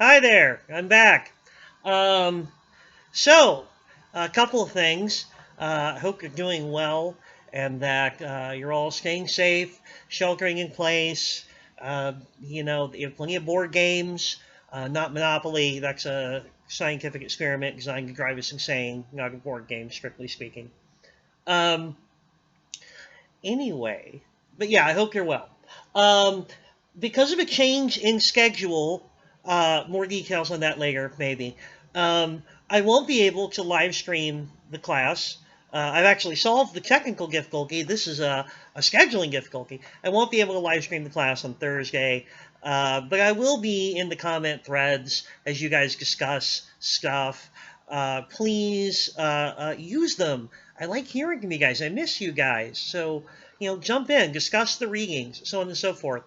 Hi there, I'm back. Um, so, a couple of things. I hope you're doing well and that you're all staying safe, sheltering in place. You have plenty of board games, not Monopoly. That's a scientific experiment designed to drive us insane, not a board game, strictly speaking. Um, anyway, but yeah, I hope you're well. Um, because of a change in schedule, more details on that later, maybe. I won't be able to live stream the class. I've actually solved the technical difficulty. This is a scheduling difficulty. I won't be able to live stream the class on Thursday, but I will be in the comment threads as you guys discuss stuff. Please use them. I like hearing from you guys. I miss you guys. So, jump in, discuss the readings, so on and so forth.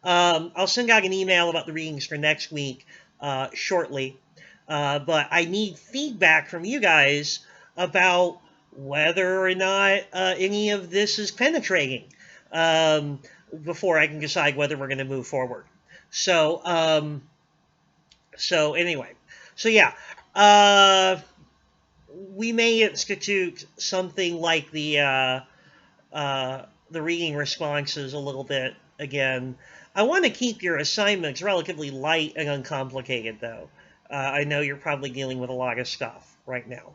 I'll send out an email about the readings for next week shortly. But I need feedback from you guys about whether or not any of this is penetrating before I can decide whether we're going to move forward. So anyway, so yeah, we may institute something like the reading responses a little bit again. I want to keep your assignments relatively light and uncomplicated, though. I know you're probably dealing with a lot of stuff right now.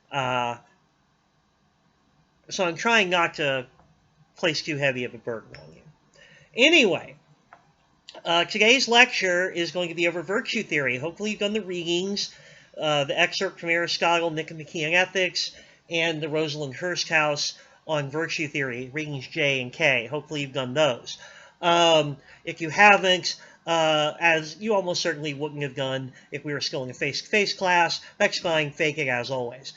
Uh, so I'm trying not to place too heavy of a burden on you. Anyway, today's lecture is going to be over virtue theory. Hopefully you've done the readings, the excerpt from Aristotle, Nicomachean Ethics, and the Rosalind Hursthouse on virtue theory, readings J and K. Hopefully you've done those. If you haven't, as you almost certainly wouldn't have done if we were still in a face-to-face class, that's fine, fake it as always.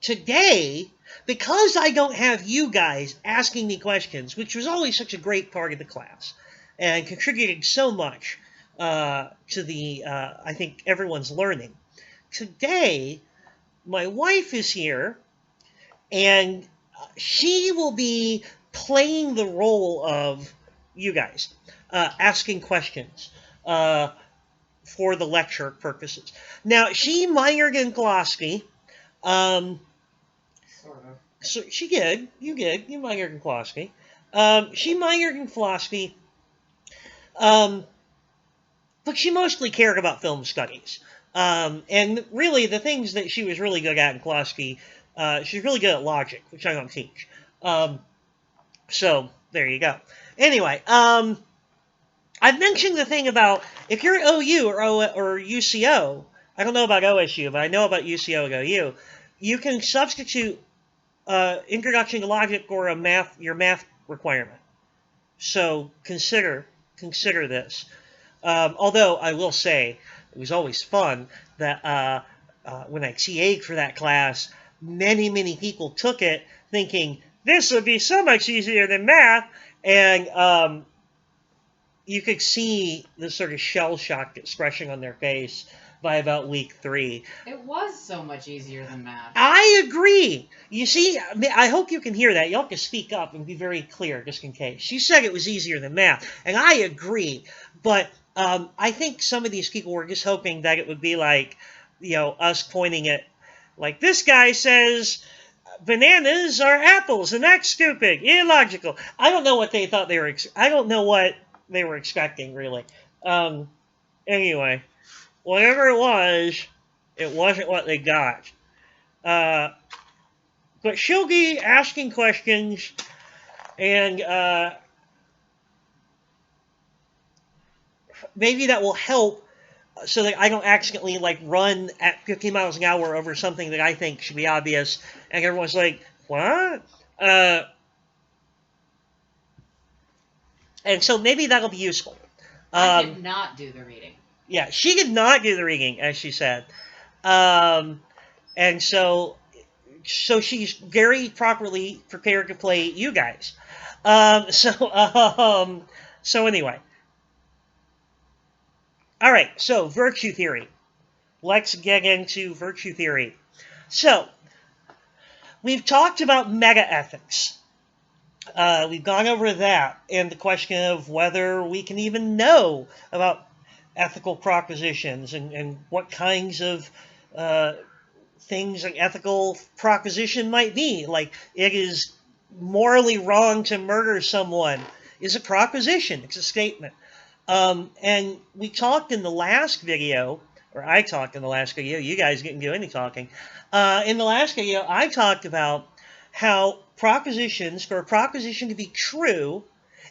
Today, because I don't have you guys asking me questions, which was always such a great part of the class, and contributed so much to the, I think, everyone's learning, today, my wife is here, and she will be playing the role of you guys, asking questions for the lecture purposes. Now, she minored in philosophy. Sort of. So she did. You did. You minored in philosophy. She minored in philosophy, but she mostly cared about film studies. And really, the things that she was really good at in philosophy, she's really good at logic, which I don't teach. So there you go. Anyway, I've mentioned the thing about if you're at OU or UCO, I don't know about OSU, but I know about UCO and OU, you can substitute introduction to logic or your math requirement. So consider this. Although I will say it was always fun that when I TA'd for that class, many people took it thinking this would be so much easier than math, and you could see the sort of shell-shocked expression on their face by about week 3. It was so much easier than math. I agree. You see, I hope you can hear that. You'll have to speak up and be very clear, just in case. She said it was easier than math, and I agree. But I think some of these people were just hoping that it would be like, us pointing at, like, this guy says bananas are apples, and that's stupid, illogical. I don't know what they thought they were. I don't know what they were expecting, really. Anyway, whatever it wasn't what they got. But she'll be asking questions, and maybe that will help so that I don't accidentally run at 50 miles an hour over something that I think should be obvious, and everyone's like, what? And so maybe that'll be useful. I did not do the reading. Yeah, she did not do the reading, as she said. And so she's very properly prepared to play you guys. So anyway. All right, so virtue theory. Let's get into virtue theory. So, we've talked about meta-ethics. We've gone over that and the question of whether we can even know about ethical propositions and what kinds of things an ethical proposition might be. Like, it is morally wrong to murder someone is a proposition. It's a statement. And we talked in the last video, or I talked in the last video, you guys didn't do any talking. In the last video, I talked about how propositions, for a proposition to be true,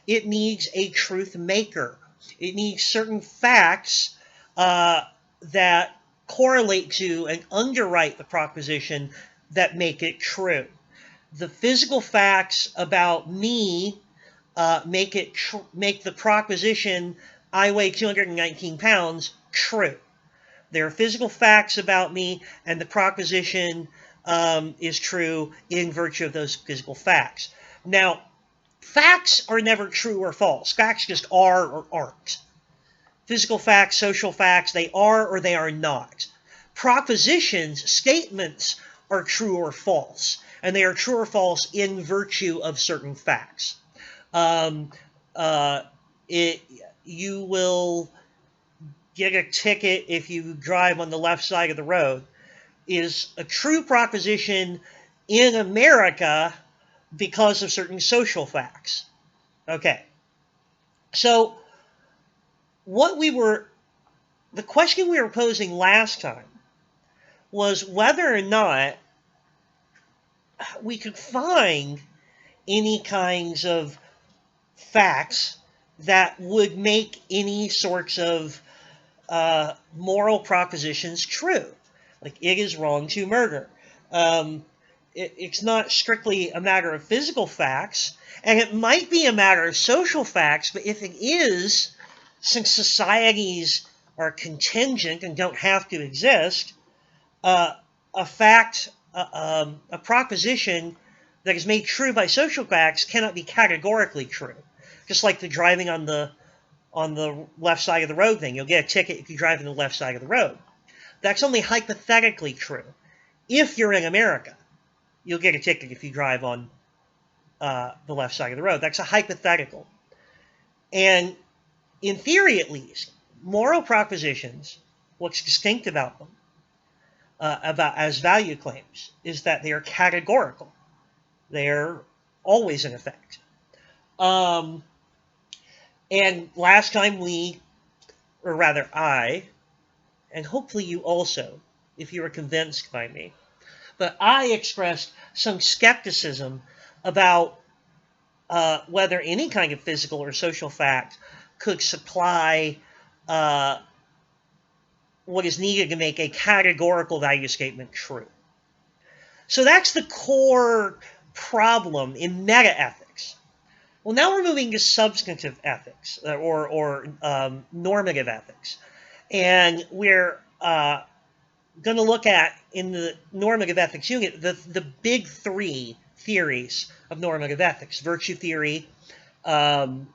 it needs a truth maker. It needs certain facts that correlate to and underwrite the proposition that make it true. The physical facts about me make the proposition I weigh 219 pounds true. There are physical facts about me, and the proposition is true in virtue of those physical facts. Now, facts are never true or false. Facts just are or aren't. Physical facts, social facts, they are or they are not. Propositions, statements, are true or false, and they are true or false in virtue of certain facts. You will get a ticket if you drive on the left side of the road is a true proposition in America because of certain social facts. Okay. So the question we were posing last time was whether or not we could find any kinds of facts that would make any sorts of moral propositions true. Like, it is wrong to murder. It's not strictly a matter of physical facts, and it might be a matter of social facts, but if it is, since societies are contingent and don't have to exist, a proposition that is made true by social facts cannot be categorically true. Just like the driving on the left side of the road thing. You'll get a ticket if you drive on the left side of the road. That's only hypothetically true. If you're in America, you'll get a ticket if you drive on the left side of the road. That's a hypothetical. And in theory, at least, moral propositions, what's distinct about them, as value claims, is that they are categorical. They're always in effect. And last time I, and hopefully you also, if you were convinced by me, but I expressed some skepticism about whether any kind of physical or social fact could supply what is needed to make a categorical value statement true. So that's the core problem in meta-ethics. Well, now we're moving to substantive ethics, or normative ethics. And we're going to look at, in the normative ethics unit, the big three theories of normative ethics: virtue theory, deontology,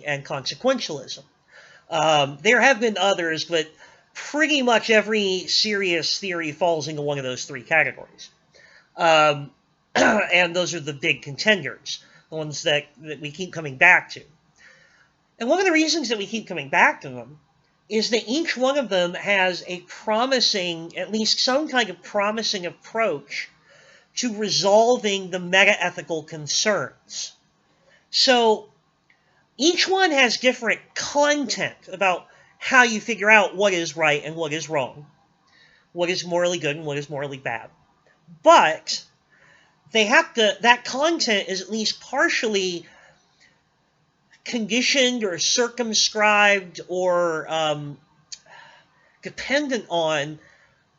and consequentialism. There have been others, but pretty much every serious theory falls into one of those three categories. And those are the big contenders, the ones that we keep coming back to. And one of the reasons that we keep coming back to them is that each one of them has a promising, at least some kind of promising approach to resolving the meta-ethical concerns. So each one has different content about how you figure out what is right and what is wrong, what is morally good and what is morally bad. But that content is at least partially conditioned or circumscribed or dependent on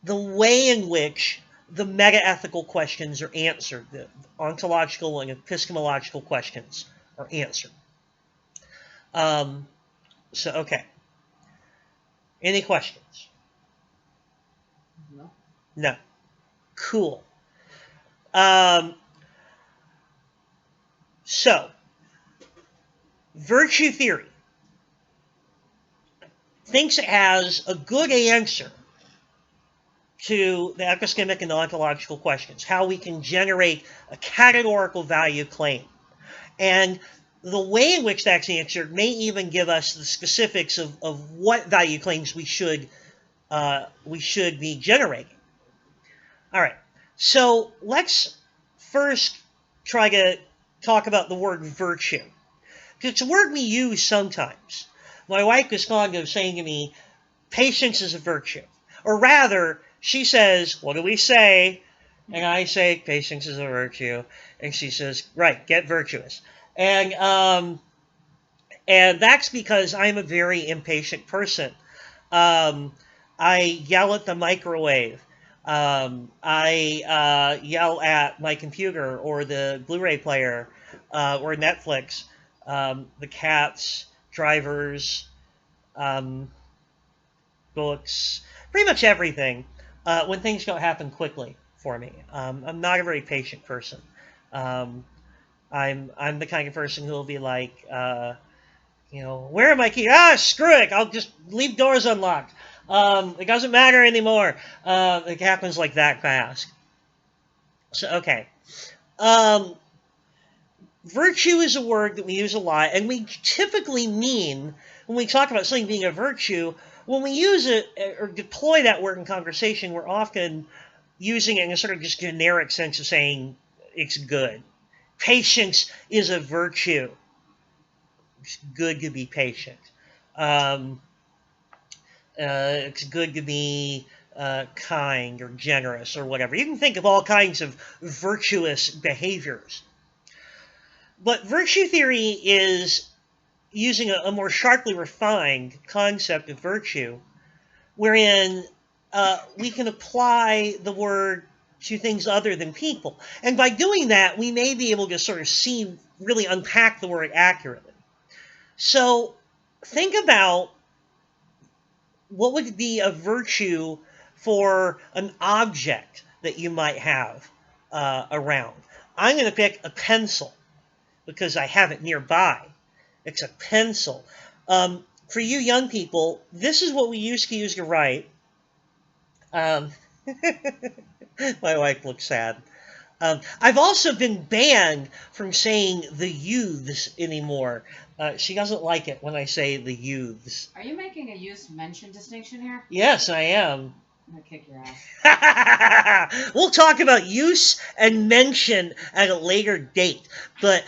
the way in which the meta-ethical questions are answered, the ontological and epistemological questions are answered. Okay. Any questions? No. No. Cool. So, virtue theory thinks it has a good answer to the epistemic and ontological questions, how we can generate a categorical value claim. And the way in which that's answered may even give us the specifics of what value claims we should be generating. All right, so let's first try to talk about the word virtue. Because it's a word we use sometimes. My wife is fond of saying to me, patience is a virtue. Or rather, she says, what do we say? And I say, patience is a virtue. And she says, right, get virtuous. And that's because I'm a very impatient person. I yell at the microwave. I yell at my computer or the Blu-ray player or Netflix, the cats, drivers, books, pretty much everything when things don't happen quickly for me. I'm not a very patient person. I'm the kind of person who will be like, where are my keys? Screw it! I'll just leave doors unlocked. It doesn't matter anymore. It happens like that fast. So, okay. Virtue is a word that we use a lot, and we typically mean, when we talk about something being a virtue, when we use it or deploy that word in conversation, we're often using it in a sort of just generic sense of saying it's good. Patience is a virtue. It's good to be patient. It's good to be kind or generous or whatever. You can think of all kinds of virtuous behaviors. But virtue theory is using a more sharply refined concept of virtue, wherein we can apply the word to things other than people. And by doing that, we may be able to sort of really unpack the word accurately. So think about what would be a virtue for an object that you might have around. I'm going to pick a pencil because I have it nearby. It's a pencil. For you young people, this is what we used to use to write. My wife looks sad. I've also been banned from saying the youths anymore. She doesn't like it when I say the youths. Are you making a use-mention distinction here? Yes, I am. I'm going to kick your ass. We'll talk about use and mention at a later date. But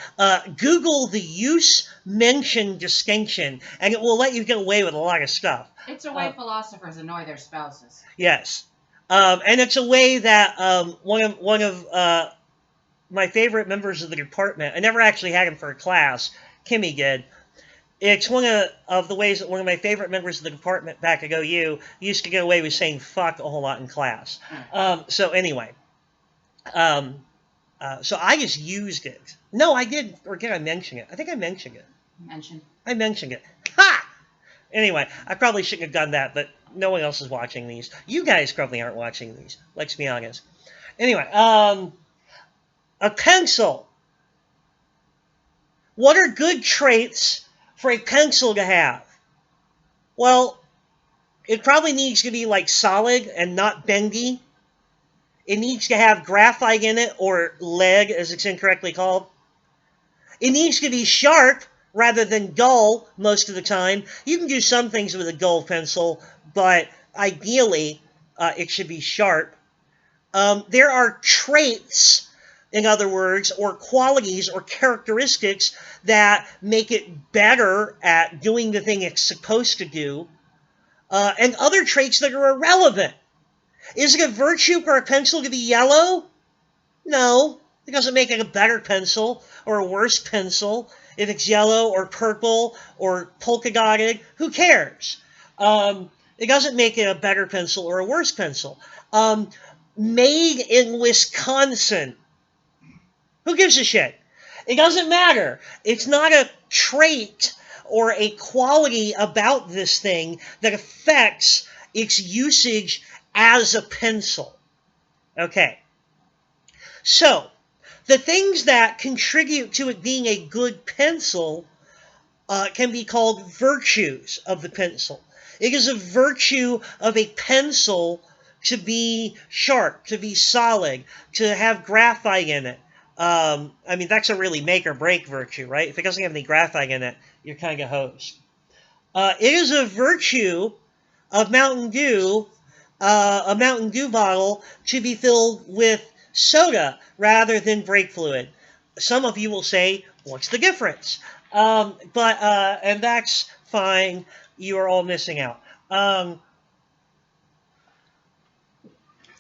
Google the use-mention distinction, and it will let you get away with a lot of stuff. It's a way philosophers annoy their spouses. Yes. And it's a way that one of my favorite members of the department, I never actually had him for a class, Kimmy did. It's one of the ways that one of my favorite members of the department back at OU used to get away with saying fuck a whole lot in class. So anyway, so I just used it. No, I did, or did I mention it? I think I mentioned it. I mentioned it. Ha! Anyway, I probably shouldn't have done that, but no one else is watching these. You guys probably aren't watching these. Let's be honest. Anyway, a pencil. What are good traits for a pencil to have? Well, it probably needs to be like solid and not bendy. It needs to have graphite in it, or lead as it's incorrectly called. It needs to be sharp rather than dull most of the time. You can do some things with a dull pencil, but ideally it should be sharp. There are traits, in other words, or qualities or characteristics that make it better at doing the thing it's supposed to do, and other traits that are irrelevant. Is it a virtue for a pencil to be yellow? No. It doesn't make it a better pencil or a worse pencil. If it's yellow or purple or polka dotted, who cares? It doesn't make it a better pencil or a worse pencil. Made in Wisconsin. Who gives a shit? It doesn't matter. It's not a trait or a quality about this thing that affects its usage as a pencil. Okay. So, the things that contribute to it being a good pencil can be called virtues of the pencil. It is a virtue of a pencil to be sharp, to be solid, to have graphite in it, I mean, that's a really make or break virtue, right? If it doesn't have any graphite in it, you're kind of hosed. It is a virtue of Mountain Dew, a Mountain Dew bottle, to be filled with soda rather than brake fluid. Some of you will say, what's the difference? And that's fine. You are all missing out.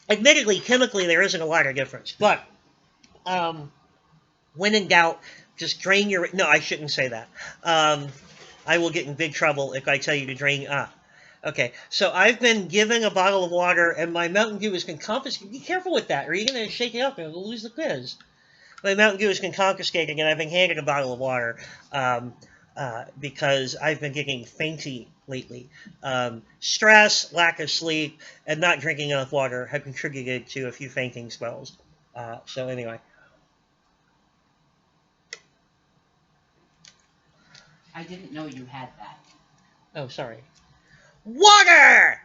Admittedly, chemically, there isn't a lot of difference. But when in doubt, just drain your... No, I shouldn't say that. I will get in big trouble if I tell you to drain... Okay, so I've been given a bottle of water, and my Mountain Dew has been confiscated. Be careful with that, or you're going to shake it up and you'll lose the quiz. My Mountain Dew has been confiscated, and I've been handed a bottle of water because I've been getting fainty lately. Stress, lack of sleep, and not drinking enough water have contributed to a few fainting spells. So anyway. I didn't know you had that. Oh, sorry. Water!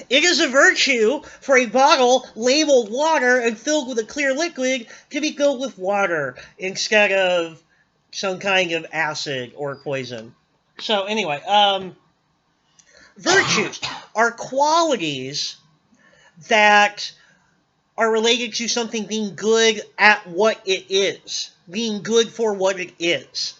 It is a virtue for a bottle labeled water and filled with a clear liquid to be filled with water instead of some kind of acid or poison. So anyway, virtues are qualities that are related to something being good at what it is, being good for what it is.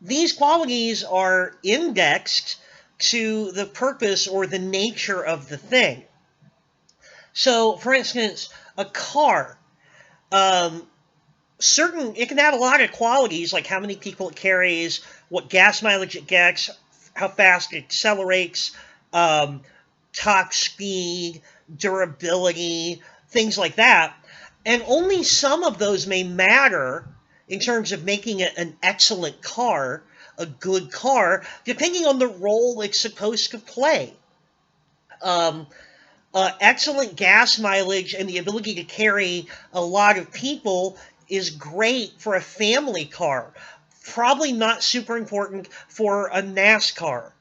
These qualities are indexed to the purpose or the nature of the thing. So, for instance, a car, it can have a lot of qualities, like how many people it carries, what gas mileage it gets, how fast it accelerates, top speed, durability, things like that. And only some of those may matter in terms of making it an excellent car, a good car, depending on the role it's supposed to play. Excellent gas mileage and the ability to carry a lot of people is great for a family car. Probably not super important for a NASCAR.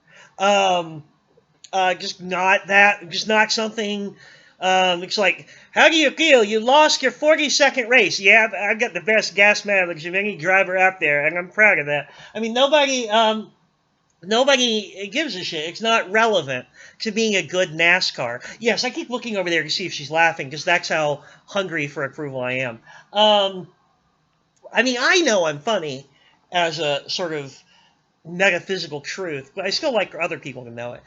Just not something... it's like, how do you feel? You lost your 40-second race. Yeah, I've got the best gas mileage of any driver out there, and I'm proud of that. I mean, nobody gives a shit. It's not relevant to being a good NASCAR. Yes, I keep looking over there to see if she's laughing, because that's how hungry for approval I am. I mean, I know I'm funny as a sort of metaphysical truth, but I still like for other people to know it.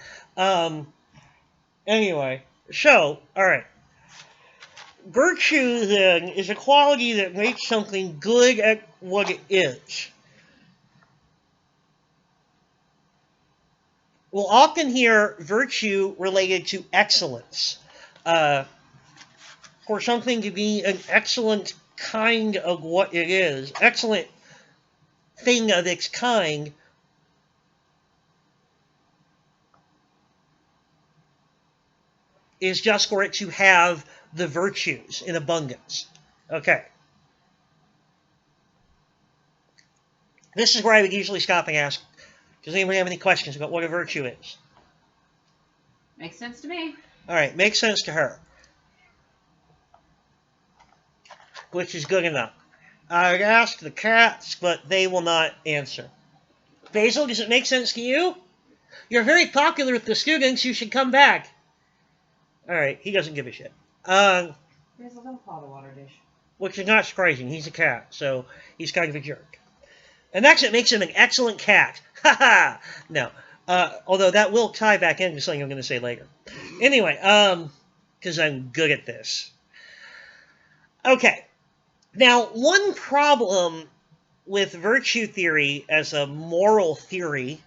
Anyway... So, alright. Virtue, then, is a quality that makes something good at what it is. We'll often hear virtue related to excellence. For something to be an excellent kind of what it is, excellent thing of its kind, is just for it to have the virtues in abundance. Okay. This is where I would usually stop and ask, does anybody have any questions about what a virtue is? Makes sense to me. All right, makes sense to her. Which is good enough. I'd ask the cats, but they will not answer. Basil, does it make sense to you? You're very popular with the students. You should come back. All right, he doesn't give a shit. Basil, don't call the water dish. Which is not surprising. He's a cat, so he's kind of a jerk. And that's what makes him an excellent cat. Ha ha! No. Although that will tie back into something I'm going to say later. Anyway, because I'm good at this. Okay. Now, one problem with virtue theory as a moral theory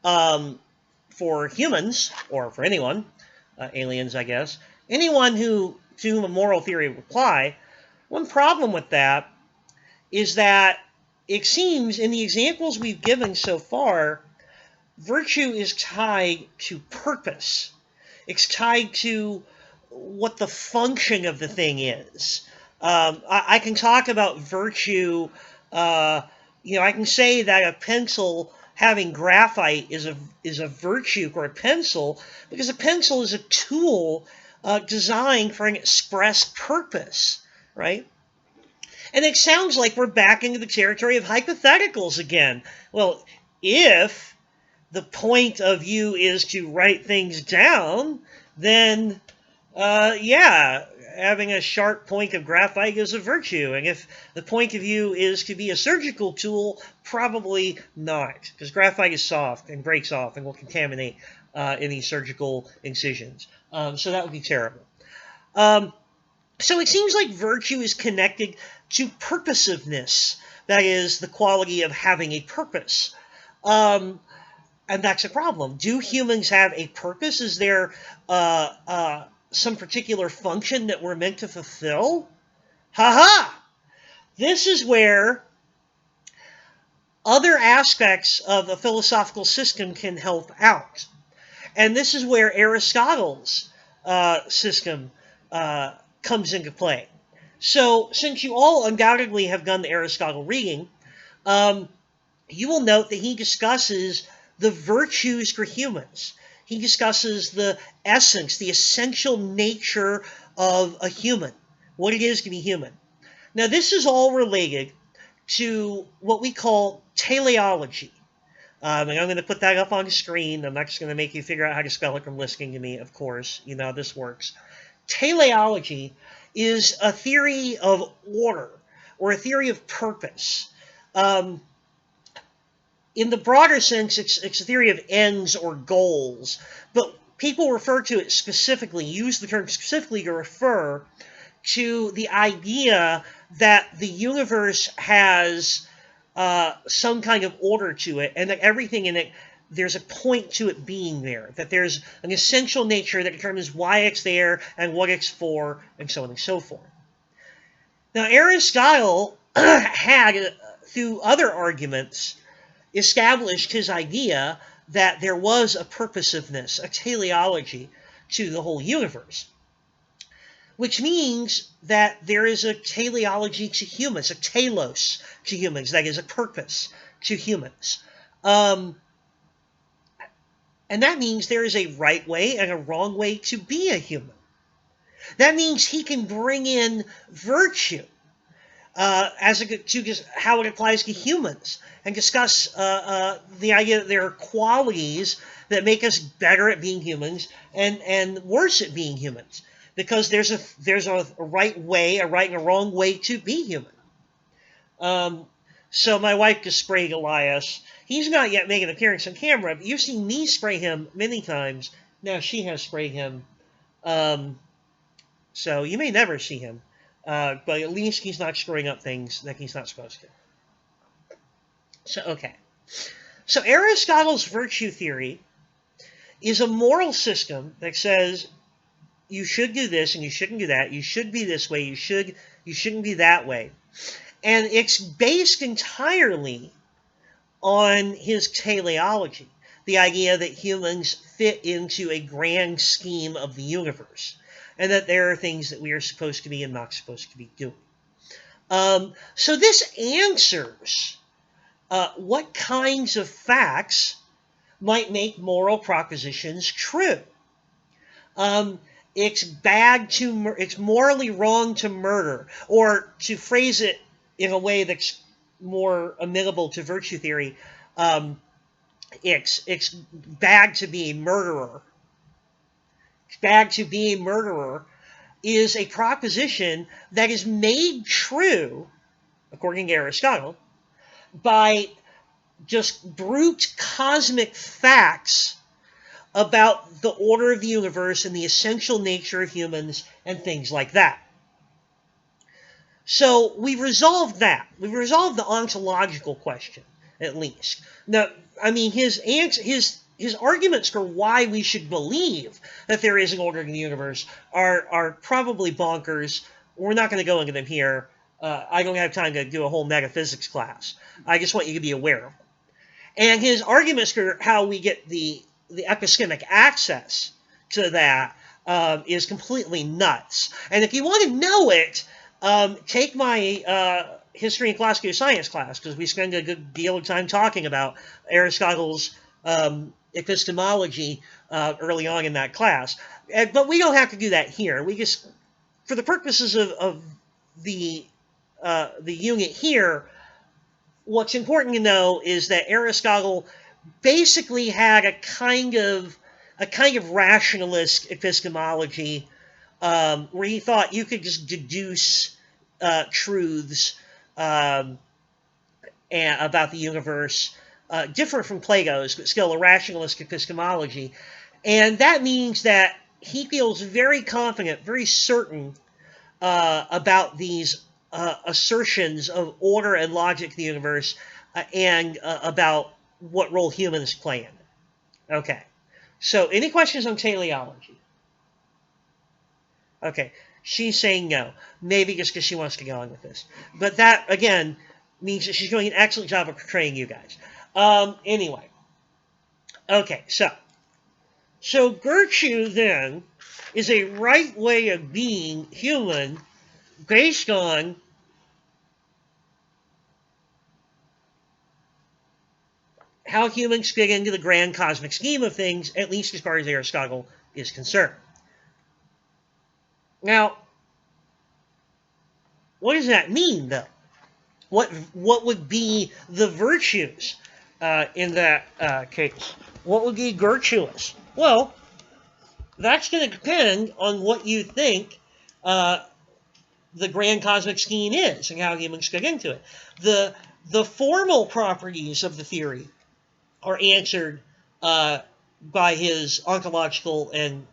for humans, or for anyone, aliens, I guess, anyone to whom a moral theory would apply, one problem with that is that it seems, in the examples we've given so far, virtue is tied to purpose. It's tied to what the function of the thing is. I can talk about virtue, I can say that a pencil having graphite is a virtue for a pencil, because a pencil is a tool designed for an express purpose, right? And it sounds like we're back into the territory of hypotheticals again. Well, if the point of view is to write things down, then, yeah, having a sharp point of graphite is a virtue. And if the point of view is to be a surgical tool, probably not, because graphite is soft and breaks off and will contaminate any surgical incisions. So that would be terrible. So it seems like virtue is connected to purposiveness, that is, the quality of having a purpose. And that's a problem. Do humans have a purpose? Is there some particular function that we're meant to fulfill? Ha-ha! This is where other aspects of a philosophical system can help out. And this is where Aristotle's system comes into play. So, since you all undoubtedly have done the Aristotle reading, you will note that he discusses the virtues for humans. He discusses the essence, the essential nature of a human, what it is to be human. Now, this is all related to what we call teleology. And I'm going to put that up on the screen. I'm not just going to make you figure out how to spell it from listening to me, of course. You know how this works. Teleology is a theory of order or a theory of purpose. In the broader sense, it's a theory of ends or goals, but people refer to it specifically, use the term specifically to refer to the idea that the universe has some kind of order to it, and that everything in it, there's a point to it being there, that there's an essential nature that determines why it's there and what it's for, and so on and so forth. Now, Aristotle had, through other arguments, established his idea that there was a purposiveness, a teleology to the whole universe, which means that there is a teleology to humans, a telos to humans, that is a purpose to humans. And that means there is a right way and a wrong way to be a human. That means he can bring in virtue to how it applies to humans, and discuss the idea that there are qualities that make us better at being humans and worse at being humans, because there's a right way, a right and a wrong way to be human. So my wife just sprayed Elias. He's not yet making an appearance on camera, but you've seen me spray him many times. Now she has sprayed him. So you may never see him. But at least he's not screwing up things that he's not supposed to. So, okay. So Aristotle's virtue theory is a moral system that says you should do this and you shouldn't do that. You should be this way. You shouldn't be that way. And it's based entirely on his teleology, the idea that humans fit into a grand scheme of the universe, and that there are things that we are supposed to be and not supposed to be doing. So this answers what kinds of facts might make moral propositions true. It's morally wrong to murder, or to phrase it in a way that's more amenable to virtue theory, it's bad to be a murderer. Bad to be a murderer is a proposition that is made true, according to Aristotle, by just brute cosmic facts about the order of the universe and the essential nature of humans and things like that. So we've resolved that. We've resolved the ontological question, at least. Now, I mean, his arguments for why we should believe that there is an order in the universe are probably bonkers. We're not going to go into them here. I don't have time to do a whole metaphysics class. I just want you to be aware of them. And his arguments for how we get the epistemic access to that is completely nuts. And if you want to know it, take my history and philosophy of science class, because we spend a good deal of time talking about Aristotle's epistemology early on in that class. But we don't have to do that here. We just, for the purposes of the unit here, what's important to know is that Aristotle basically had a kind of rationalist epistemology, where he thought you could just deduce truths about the universe, different from Plato's, but still a rationalist epistemology. And that means that he feels very confident, very certain about these assertions of order and logic in the universe, and about what role humans play in it. Okay. So, any questions on teleology? Okay. She's saying no. Maybe just because she wants to go on with this. But that, again, means that she's doing an excellent job of portraying you guys. Anyway. Okay, so virtue, then, is a right way of being human based on how humans fit into the grand cosmic scheme of things, at least as far as Aristotle is concerned. Now, what does that mean, though? What would be the virtues in that case? What would be virtuous? Well, that's going to depend on what you think the grand cosmic scheme is and how humans get into it. The formal properties of the theory are answered by his ontological and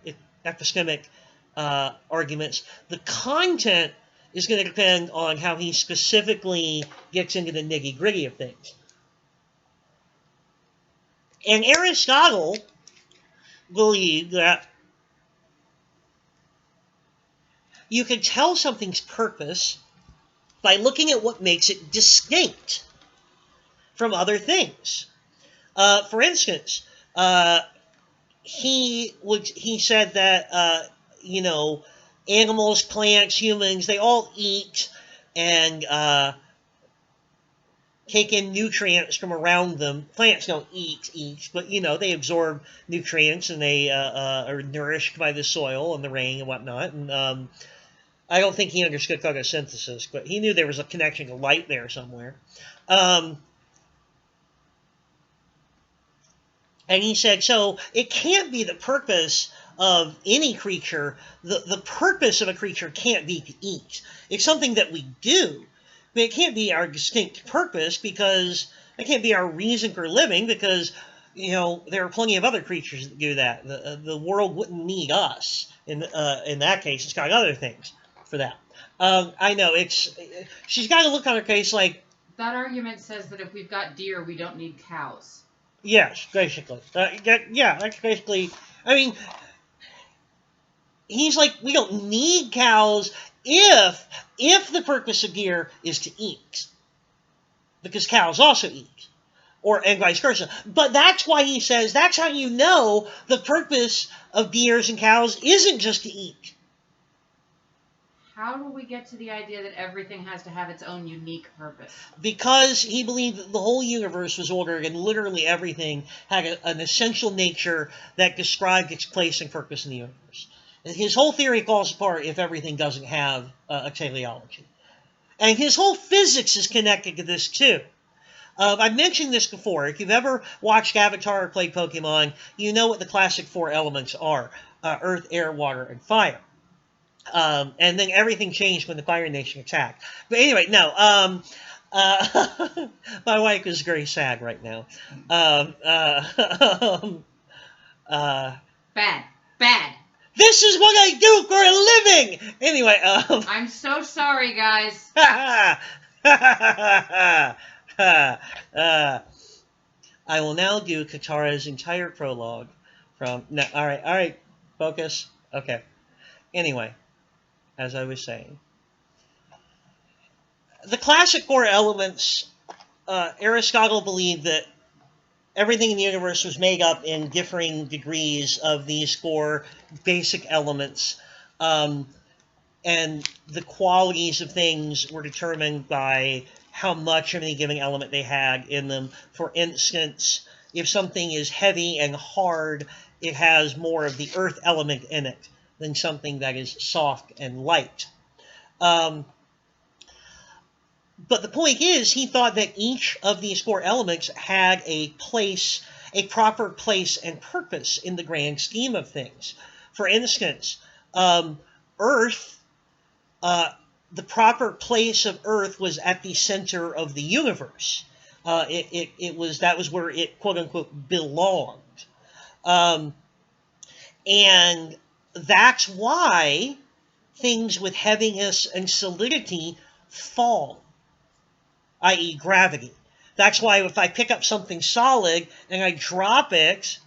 epistemic arguments. The content is going to depend on how he specifically gets into the nitty-gritty of things. And Aristotle believed that you can tell something's purpose by looking at what makes it distinct from other things. For instance, he said that animals, plants, humans, they all eat and take in nutrients from around them. Plants don't eat, but they absorb nutrients, and they are nourished by the soil and the rain and whatnot. And I don't think he understood photosynthesis, but he knew there was a connection to light there somewhere. And he said, so it can't be the purpose of any creature. The purpose of a creature can't be to eat. It's something that we do, but it can't be our distinct purpose, because it can't be our reason for living, because there are plenty of other creatures that do that. The world wouldn't need us in that case. It's got other things for that. I know she's got to look on her case like that argument says that if we've got deer, we don't need cows. Yes, basically. That's basically. I mean, he's like, we don't need cows if the purpose of deer is to eat, because cows also eat, and vice versa. But that's why he says that's how you know the purpose of deers and cows isn't just to eat. How do we get to the idea that everything has to have its own unique purpose? Because he believed that the whole universe was ordered, and literally everything had an essential nature that described its place and purpose in the universe. His whole theory falls apart if everything doesn't have a teleology. And his whole physics is connected to this too. I've mentioned this before. If you've ever watched Avatar or played Pokemon, you know what the classic four elements are. Earth, air, water, and fire. And then everything changed when the Fire Nation attacked. But anyway, no. My wife is very sad right now. Bad. This is what I do for a living! Anyway, I'm so sorry, guys. I will now do Katara's entire prologue from... No, all right, focus. Okay. Anyway, as I was saying, the classic four elements, Aristotle believed that everything in the universe was made up in differing degrees of these four basic elements, and the qualities of things were determined by how much of any given element they had in them. For instance, if something is heavy and hard, it has more of the earth element in it than something that is soft and light. But the point is, he thought that each of these four elements had a place, a proper place and purpose in the grand scheme of things. For instance, Earth, the proper place of Earth was at the center of the universe. That was where it, quote unquote, belonged. And that's why things with heaviness and solidity fall, i.e. gravity. That's why if I pick up something solid and I drop it,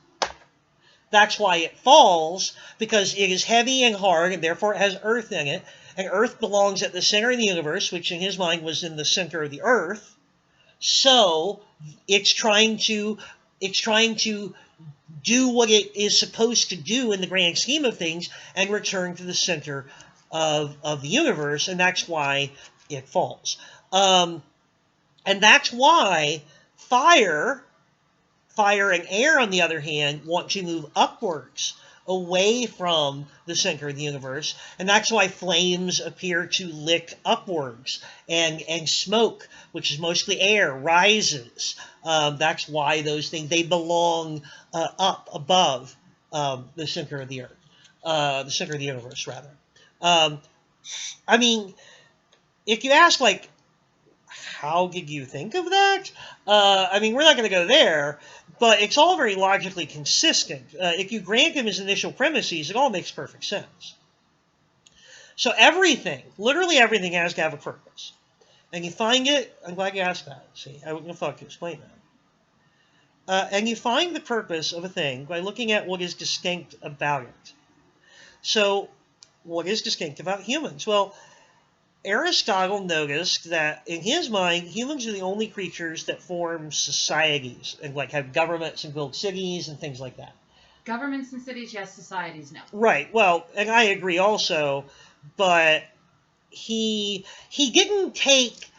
that's why it falls, because it is heavy and hard, and therefore it has earth in it. And earth belongs at the center of the universe, which in his mind was in the center of the earth. So it's trying to do what it is supposed to do in the grand scheme of things and return to the center of the universe, and that's why it falls. And that's why fire and air, on the other hand, want to move upwards, away from the center of the universe, and that's why flames appear to lick upwards, and smoke, which is mostly air, rises. That's why those things, they belong up above the center of the earth, the center of the universe, rather. I mean, if you ask, like, how did you think of that? I mean, we're not going to go there, but it's all very logically consistent. If you grant him his initial premises, it all makes perfect sense. So everything, literally everything, has to have a purpose. And you find it, I'm glad you asked that. See, I wouldn't have thought to explain that. And you find the purpose of a thing by looking at what is distinct about it. So, what is distinct about humans? Well, Aristotle noticed that in his mind, humans are the only creatures that form societies and like have governments and build cities and things like that. Governments and cities, yes. Societies, no. Right. Well, and I agree also, but he didn't take.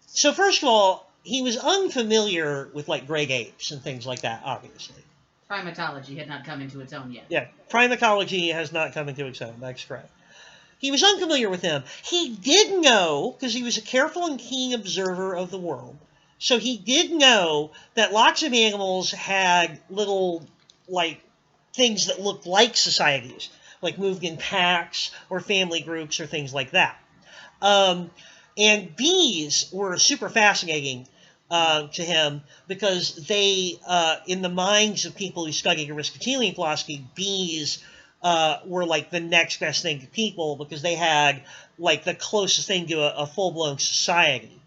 So first of all, he was unfamiliar with like great apes and things like that. Obviously, primatology had not come into its own yet. Yeah, primatology has not come into its own. That's correct. He was unfamiliar with them. He did know, because he was a careful and keen observer of the world, so he did know that lots of animals had little, like, things that looked like societies, like moved in packs or family groups or things like that. And bees were super fascinating to him because they, in the minds of people who studied Aristotelian philosophy, bees were like the next best thing to people because they had like the closest thing to a full-blown society.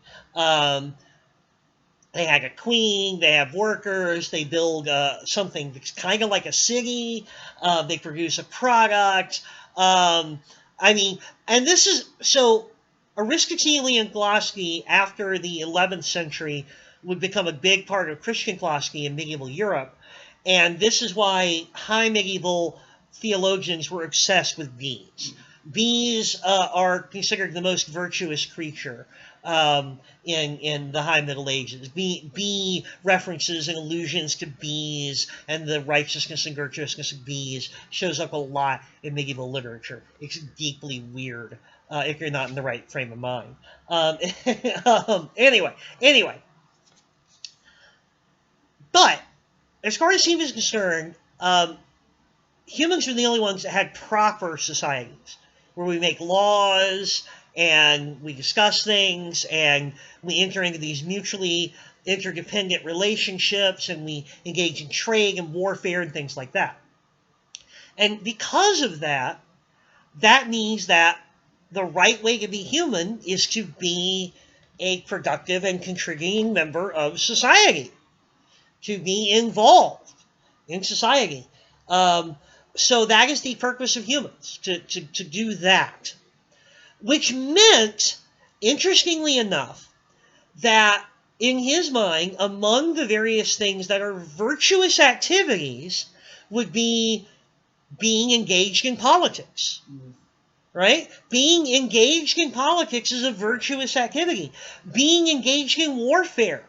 They had a queen, they have workers, they build something that's kind of like a city, they produce a product. I mean, and this is, so Aristotelian philosophy after the 11th century would become a big part of Christian philosophy in medieval Europe, and this is why high medieval theologians were obsessed with bees. Bees are considered the most virtuous creature in the High Middle Ages. Bee references and allusions to bees and the righteousness and virtuousness of bees shows up a lot in medieval literature. It's deeply weird if you're not in the right frame of mind. Anyway. But as far as he was concerned, humans were the only ones that had proper societies, where we make laws, and we discuss things, and we enter into these mutually interdependent relationships, and we engage in trade and warfare and things like that. And because of that, that means that the right way to be human is to be a productive and contributing member of society, to be involved in society. So that is the purpose of humans, to do that. Which meant, interestingly enough, that in his mind, among the various things that are virtuous activities would be being engaged in politics. Right? Being engaged in politics is a virtuous activity. Being engaged in warfare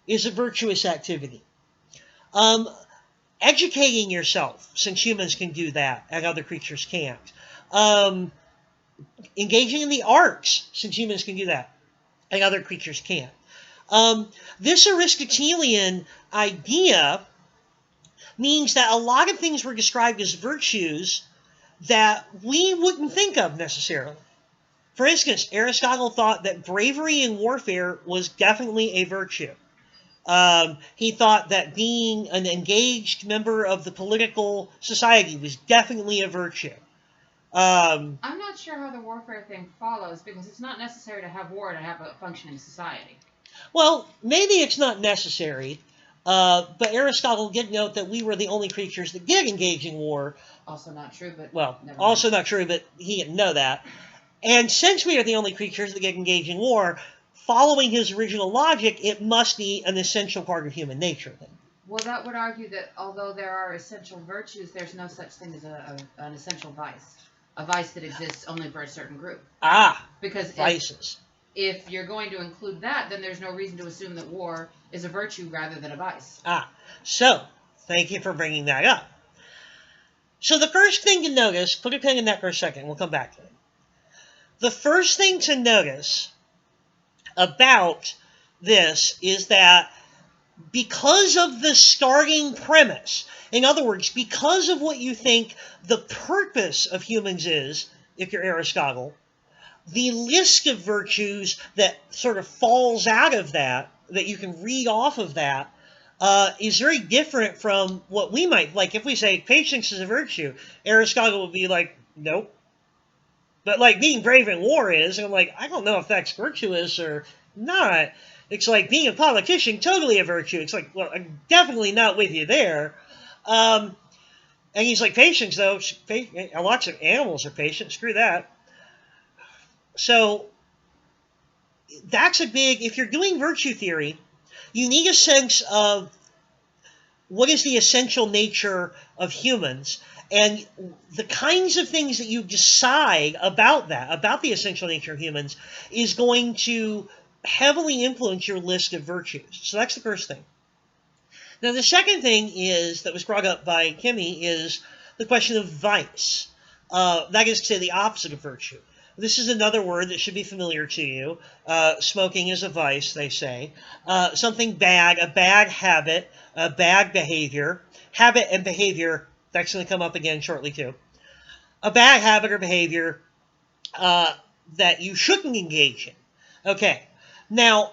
is a virtuous activity. Educating yourself, since humans can do that and other creatures can't. Engaging in the arts, since humans can do that and other creatures can't. This Aristotelian idea means that a lot of things were described as virtues that we wouldn't think of necessarily. For instance, Aristotle thought that bravery in warfare was definitely a virtue. He thought that being an engaged member of the political society was definitely a virtue. I'm not sure how the warfare thing follows, because it's not necessary to have war to have a functioning society. Well, maybe it's not necessary, but Aristotle did note that we were the only creatures that did engage in war. Also not true, but... Well, also not true, but he didn't know that. And since we are the only creatures that get engaged in war, following his original logic, it must be an essential part of human nature, then. Well, that would argue that although there are essential virtues, there's no such thing as an essential vice. A vice that exists only for a certain group. Because vices. If you're going to include that, then there's no reason to assume that war is a virtue rather than a vice. So, thank you for bringing that up. So the first thing to notice, put a pin in that for a second, we'll come back to it. The first thing to notice about this is that because of the starting premise, in other words, because of what you think the purpose of humans is, if you're Aristotle, the list of virtues that sort of falls out of that you can read off of that, is very different from what we might, like if we say patience is a virtue, Aristotle would be like, nope. But like being brave in war is, and I'm like, I don't know if that's virtuous or not. It's like being a politician, totally a virtue. It's like, well, I'm definitely not with you there. And he's like, patience, though. Lots of animals are patient. Screw that. So that's a big, if you're doing virtue theory, you need a sense of what is the essential nature of humans, and the kinds of things that you decide about that, about the essential nature of humans, is going to heavily influence your list of virtues. So that's the first thing. Now, the second thing is, that was brought up by Kimmy, is the question of vice. That is to say, the opposite of virtue. This is another word that should be familiar to you. Smoking is a vice, they say. Something bad, a bad habit, a bad behavior. Habit and behavior, that's going to come up again shortly too. A bad habit or behavior that you shouldn't engage in. Okay, now,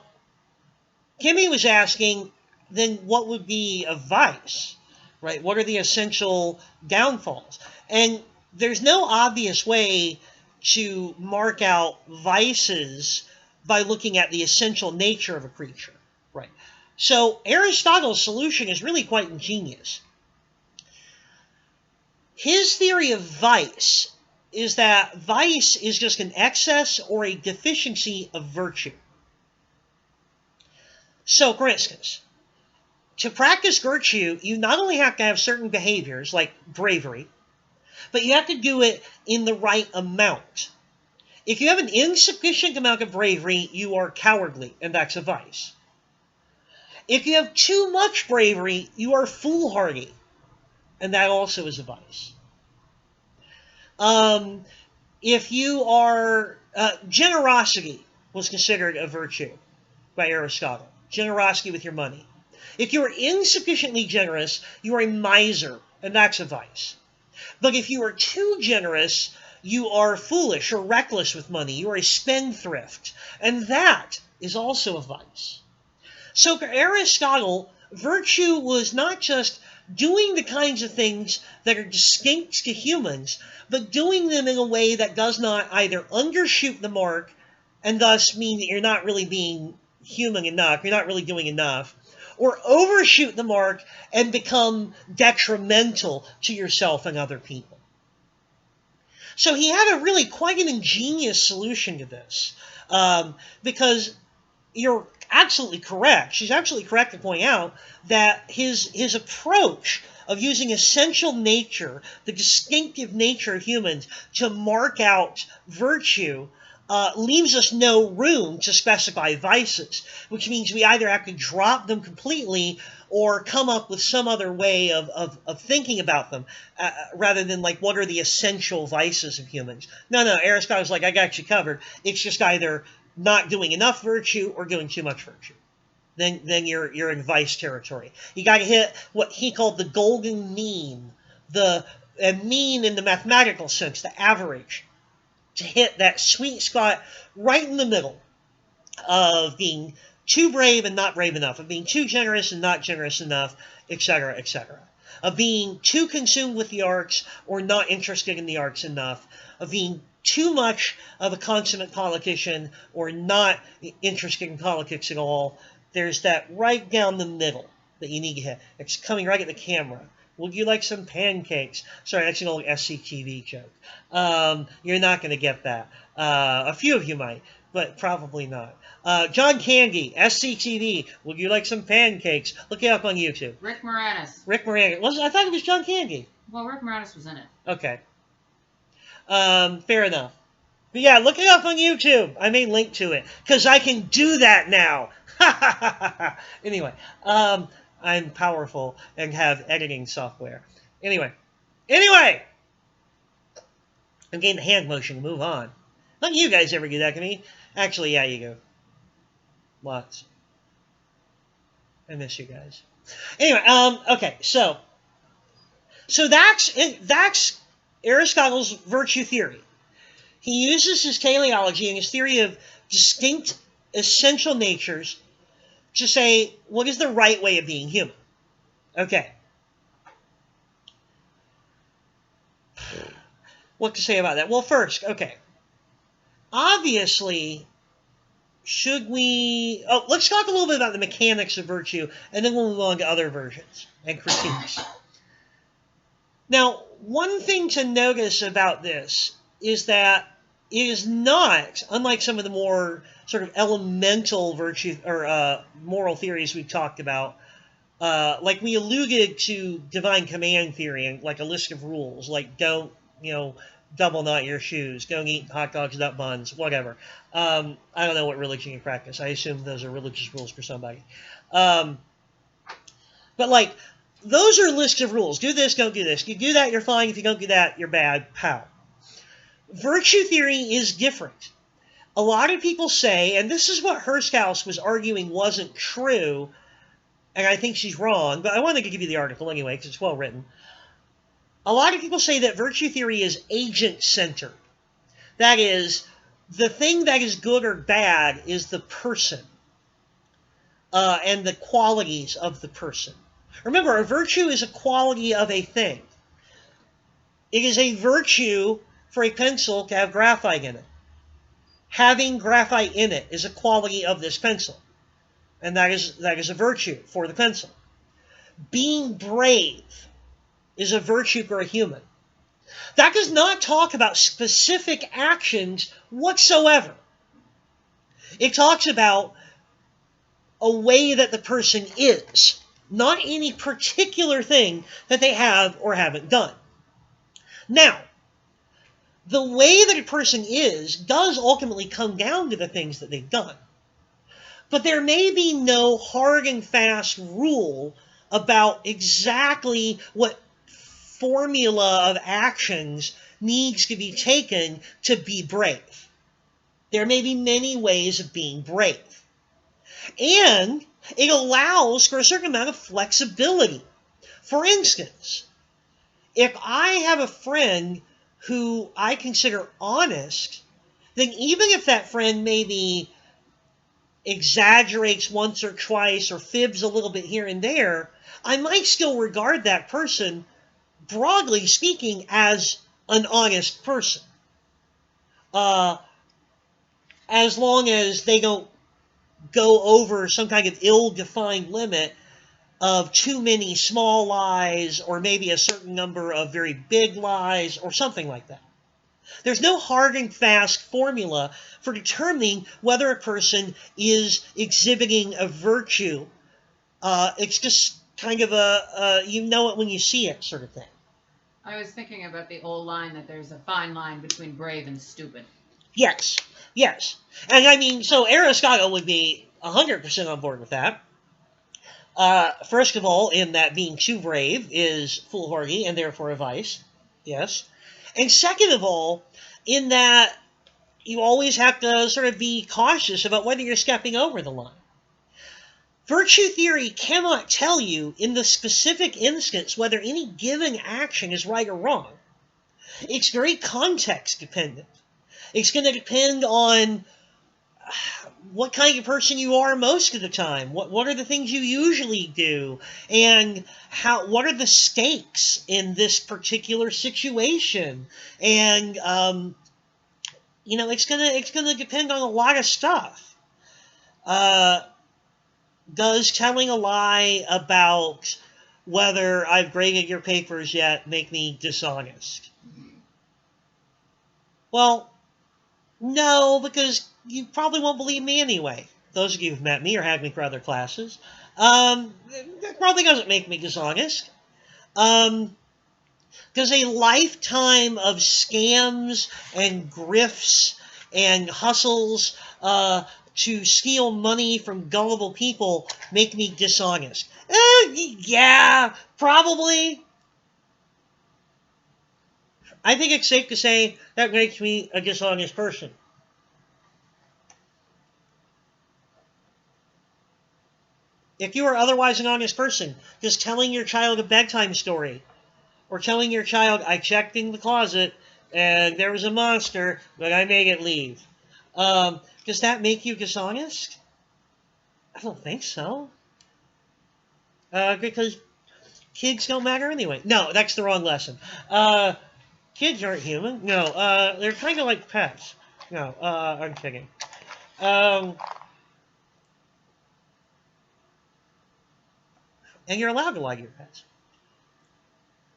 Kimmy was asking, then what would be a vice, right? What are the essential downfalls? And there's no obvious way to mark out vices by looking at the essential nature of a creature, right? So Aristotle's solution is really quite ingenious. His theory of vice is that vice is just an excess or a deficiency of virtue. So, for instance, to practice virtue, you not only have to have certain behaviors, like bravery, but you have to do it in the right amount. If you have an insufficient amount of bravery, you are cowardly, and that's a vice. If you have too much bravery, you are foolhardy, and that also is a vice. If you are... generosity was considered a virtue by Aristotle. Generosity with your money. If you are insufficiently generous, you are a miser, and that's a vice. But if you are too generous, you are foolish or reckless with money. You are a spendthrift, and that is also a vice. So for Aristotle, virtue was not just doing the kinds of things that are distinct to humans, but doing them in a way that does not either undershoot the mark and thus mean that you're not really being human enough, you're not really doing enough, or overshoot the mark and become detrimental to yourself and other people. So he had a really quite an ingenious solution to this, because you're absolutely correct. She's absolutely correct to point out that his approach of using essential nature, the distinctive nature of humans, to mark out virtue leaves us no room to specify vices, which means we either have to drop them completely or come up with some other way of thinking about them, rather than like what are the essential vices of humans. No, Aristotle's like, I got you covered. It's just either not doing enough virtue or doing too much virtue. Then you're in vice territory. You got to hit what he called the golden mean, the mean in the mathematical sense, the average, to hit that sweet spot right in the middle of being too brave and not brave enough, of being too generous and not generous enough, etc., etc. Of being too consumed with the arts or not interested in the arts enough, of being too much of a consummate politician or not interested in politics at all. There's that right down the middle that you need to hit. It's coming right at the camera. Would you like some pancakes? Sorry, that's an old SCTV joke. You're not going to get that. A few of you might, but probably not. John Candy, SCTV. Would you like some pancakes? Look it up on YouTube. Rick Moranis. Rick Moranis. I thought it was John Candy. Well, Rick Moranis was in it. Okay. Fair enough. But yeah, look it up on YouTube. I may link to it, because I can do that now. Anyway, I'm powerful and have editing software. Anyway. I'm getting the hand motion to move on. None of you guys ever do that to me. Actually, yeah, you go. Lots. I miss you guys. Anyway, okay, so that's Aristotle's virtue theory. He uses his teleology and his theory of distinct essential natures to say what is the right way of being human. Okay. What to say about that? Well, first, okay. Obviously, should we... Oh, let's talk a little bit about the mechanics of virtue, and then we'll move on to other versions and critiques. Now, one thing to notice about this is that it is not, unlike some of the more sort of elemental virtue or moral theories we've talked about, like we alluded to divine command theory and like a list of rules, like don't, double knot your shoes, don't eat hot dogs without buns, whatever. I don't know what religion you practice. I assume those are religious rules for somebody. But like, those are lists of rules. Do this, don't do this. You do that, you're fine. If you don't do that, you're bad. How? Virtue theory is different. A lot of people say, and this is what Hursthouse was arguing wasn't true, and I think she's wrong, but I wanted to give you the article anyway because it's well written. A lot of people say that virtue theory is agent-centered. That is, the thing that is good or bad is the person and the qualities of the person. Remember, a virtue is a quality of a thing. It is a virtue for a pencil to have graphite in it. Having graphite in it is a quality of this pencil. And that is a virtue for the pencil. Being brave is a virtue for a human. That does not talk about specific actions whatsoever. It talks about a way that the person is, not any particular thing that they have or haven't done. Now, the way that a person is does ultimately come down to the things that they've done. But there may be no hard and fast rule about exactly what formula of actions needs to be taken to be brave. There may be many ways of being brave. And it allows for a certain amount of flexibility. For instance, if I have a friend who I consider honest, then even if that friend maybe exaggerates once or twice or fibs a little bit here and there, I might still regard that person, broadly speaking, as an honest person. As long as they don't go over some kind of ill-defined limit of too many small lies or maybe a certain number of very big lies or something like that. There's no hard and fast formula for determining whether a person is exhibiting a virtue. It's just kind of you know it when you see it sort of thing. I was thinking about the old line that there's a fine line between brave and stupid. Yes. And I mean, so Aristotle would be 100% on board with that. First of all, in that being too brave is foolhardy and therefore a vice. Yes. And second of all, in that you always have to sort of be cautious about whether you're stepping over the line. Virtue theory cannot tell you in the specific instance whether any given action is right or wrong. It's very context dependent. It's going to depend on what kind of person you are most of the time. What are the things you usually do? And what are the stakes in this particular situation? And, it's gonna depend on a lot of stuff. Does telling a lie about whether I've graded your papers yet make me dishonest? Well, no, because you probably won't believe me anyway. Those of you who've met me or had me for other classes. That probably doesn't make me dishonest. Because a lifetime of scams and grifts and hustles to steal money from gullible people make me dishonest? Yeah, probably. I think it's safe to say that makes me a dishonest person. If you are otherwise an honest person, just telling your child a bedtime story, or telling your child, I checked in the closet and there was a monster, but I made it leave. Does that make you dishonest? I don't think so. Because kids don't matter anyway. No, that's the wrong lesson. Kids aren't human. No, they're kind of like pets. No, I'm kidding. And you're allowed to lie to your pets.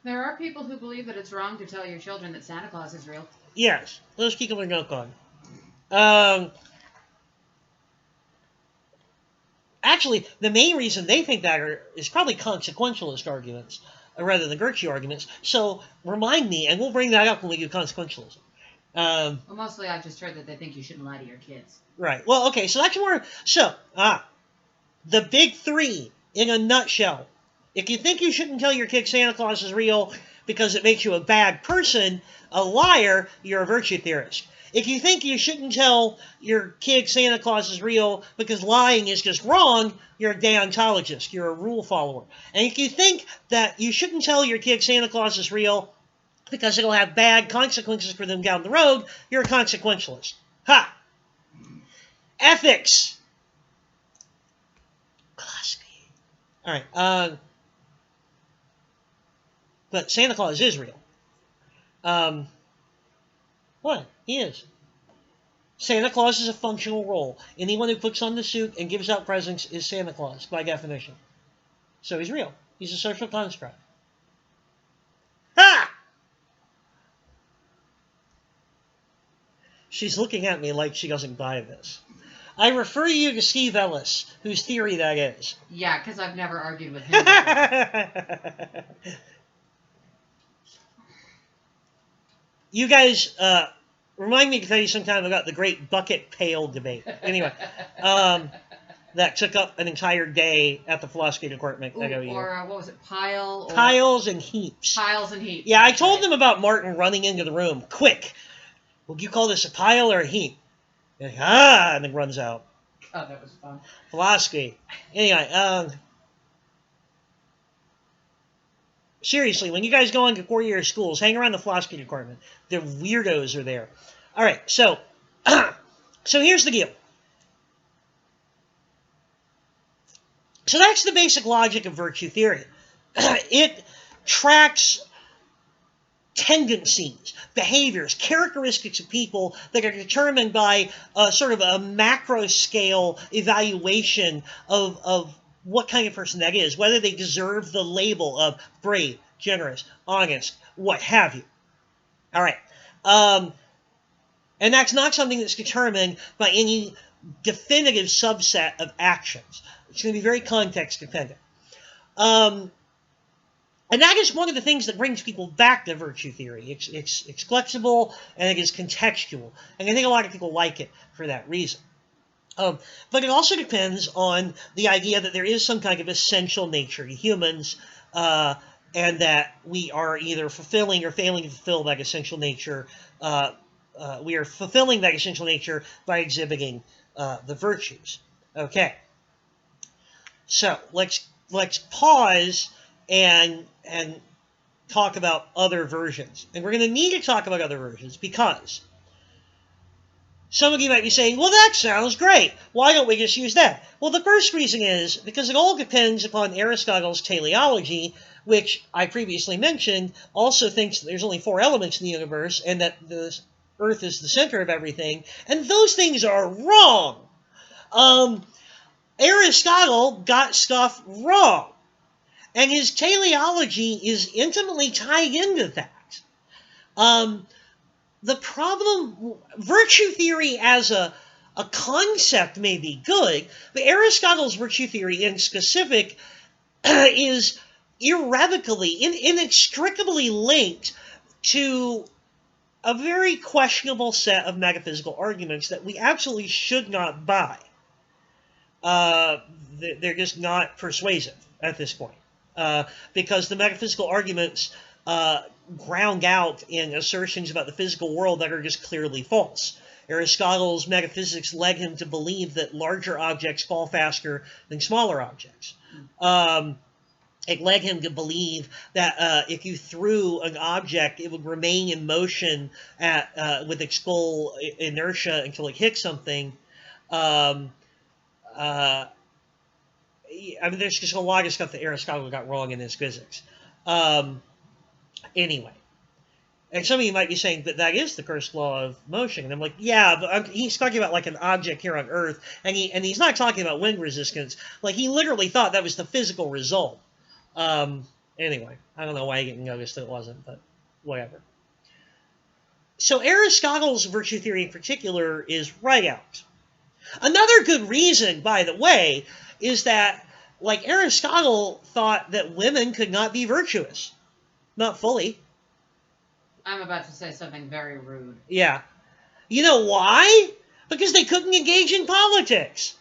There are people who believe that it's wrong to tell your children that Santa Claus is real. Yes, those people are no con. Actually, the main reason they think that is probably consequentialist arguments rather than virtue arguments. So remind me, and we'll bring that up when we do consequentialism. Well, mostly I've just heard that they think you shouldn't lie to your kids. Right. Well, okay, so that's more... So, the big three in a nutshell. If you think you shouldn't tell your kid Santa Claus is real because it makes you a bad person, a liar, you're a virtue theorist. If you think you shouldn't tell your kid Santa Claus is real because lying is just wrong, you're a deontologist. You're a rule follower. And if you think that you shouldn't tell your kid Santa Claus is real because it'll have bad consequences for them down the road, you're a consequentialist. Ha! Ethics. Cosby. All right. But Santa Claus is real. What? He is. Santa Claus is a functional role. Anyone who puts on the suit and gives out presents is Santa Claus, by definition. So he's real. He's a social construct. Ha! She's looking at me like she doesn't buy this. I refer you to Steve Ellis, whose theory that is. Yeah, because I've never argued with him. You guys, remind me to tell you sometime about the great bucket pail debate. Anyway, that took up an entire day at the philosophy department. Or what was it, pile? Or piles and heaps. Piles and heaps. Yeah, I told them about Martin running into the room. Quick, would you call this a pile or a heap? And, and then runs out. Oh, that was fun. Philosophy. Anyway, seriously, when you guys go into 4-year schools, hang around the philosophy department. The weirdos are there. All right, so here's the deal. So that's the basic logic of virtue theory. It tracks tendencies, behaviors, characteristics of people that are determined by sort of a macro scale evaluation of what kind of person that is, whether they deserve the label of brave, generous, honest, what have you. All right. And that's not something that's determined by any definitive subset of actions. It's going to be very context dependent. And that is one of the things that brings people back to virtue theory. It's flexible and it is contextual. And I think a lot of people like it for that reason. But it also depends on the idea that there is some kind of essential nature to humans, and that we are either fulfilling or failing to fulfill that essential nature. We are fulfilling that essential nature by exhibiting the virtues. Okay, so let's pause and talk about other versions, and we're going to need to talk about other versions because some of you might be saying, well, that sounds great. Why don't we just use that? Well, the first reason is because it all depends upon Aristotle's teleology, which I previously mentioned, also thinks that there's only 4 elements in the universe and that the Earth is the center of everything, and those things are wrong. Aristotle got stuff wrong, and his teleology is intimately tied into that. The problem, virtue theory as a concept may be good, but Aristotle's virtue theory in specific is irrevocably, inextricably linked to a very questionable set of metaphysical arguments that we absolutely should not buy. They're just not persuasive at this point, because the metaphysical arguments ground out in assertions about the physical world that are just clearly false. Aristotle's metaphysics led him to believe that larger objects fall faster than smaller objects. It led him to believe that if you threw an object, it would remain in motion with its full inertia until it hit something. I mean, there's just a lot of stuff that Aristotle got wrong in his physics. Anyway, and some of you might be saying that is the first law of motion, and I'm like, yeah, but he's talking about like an object here on Earth, and he's not talking about wind resistance. Like, he literally thought that was the physical result. Anyway, I don't know why he didn't notice that it wasn't, but whatever. So Aristotle's virtue theory in particular is right out. Another good reason, by the way, is that, like, Aristotle thought that women could not be virtuous. Not fully. I'm about to say something very rude. Yeah. You know why? Because they couldn't engage in politics.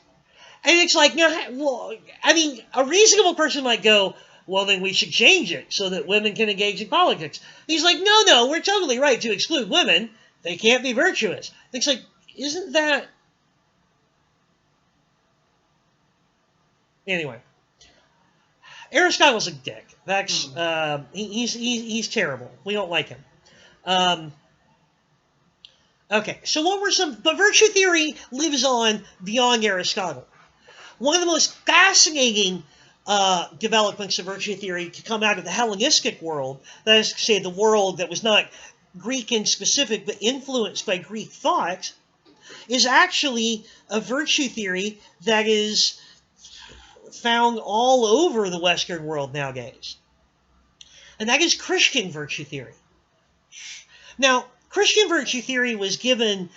And it's like, no, well, I mean, a reasonable person might go, well, then we should change it so that women can engage in politics. He's like, no, we're totally right to exclude women. They can't be virtuous. It's like, isn't that... Anyway. Aristotle's a dick. That's he's terrible. We don't like him. Okay, so what were some... But virtue theory lives on beyond Aristotle. One of the most fascinating developments of virtue theory to come out of the Hellenistic world, that is to say, the world that was not Greek in specific, but influenced by Greek thought, is actually a virtue theory that is found all over the Western world nowadays. And that is Christian virtue theory. Now, Christian virtue theory was given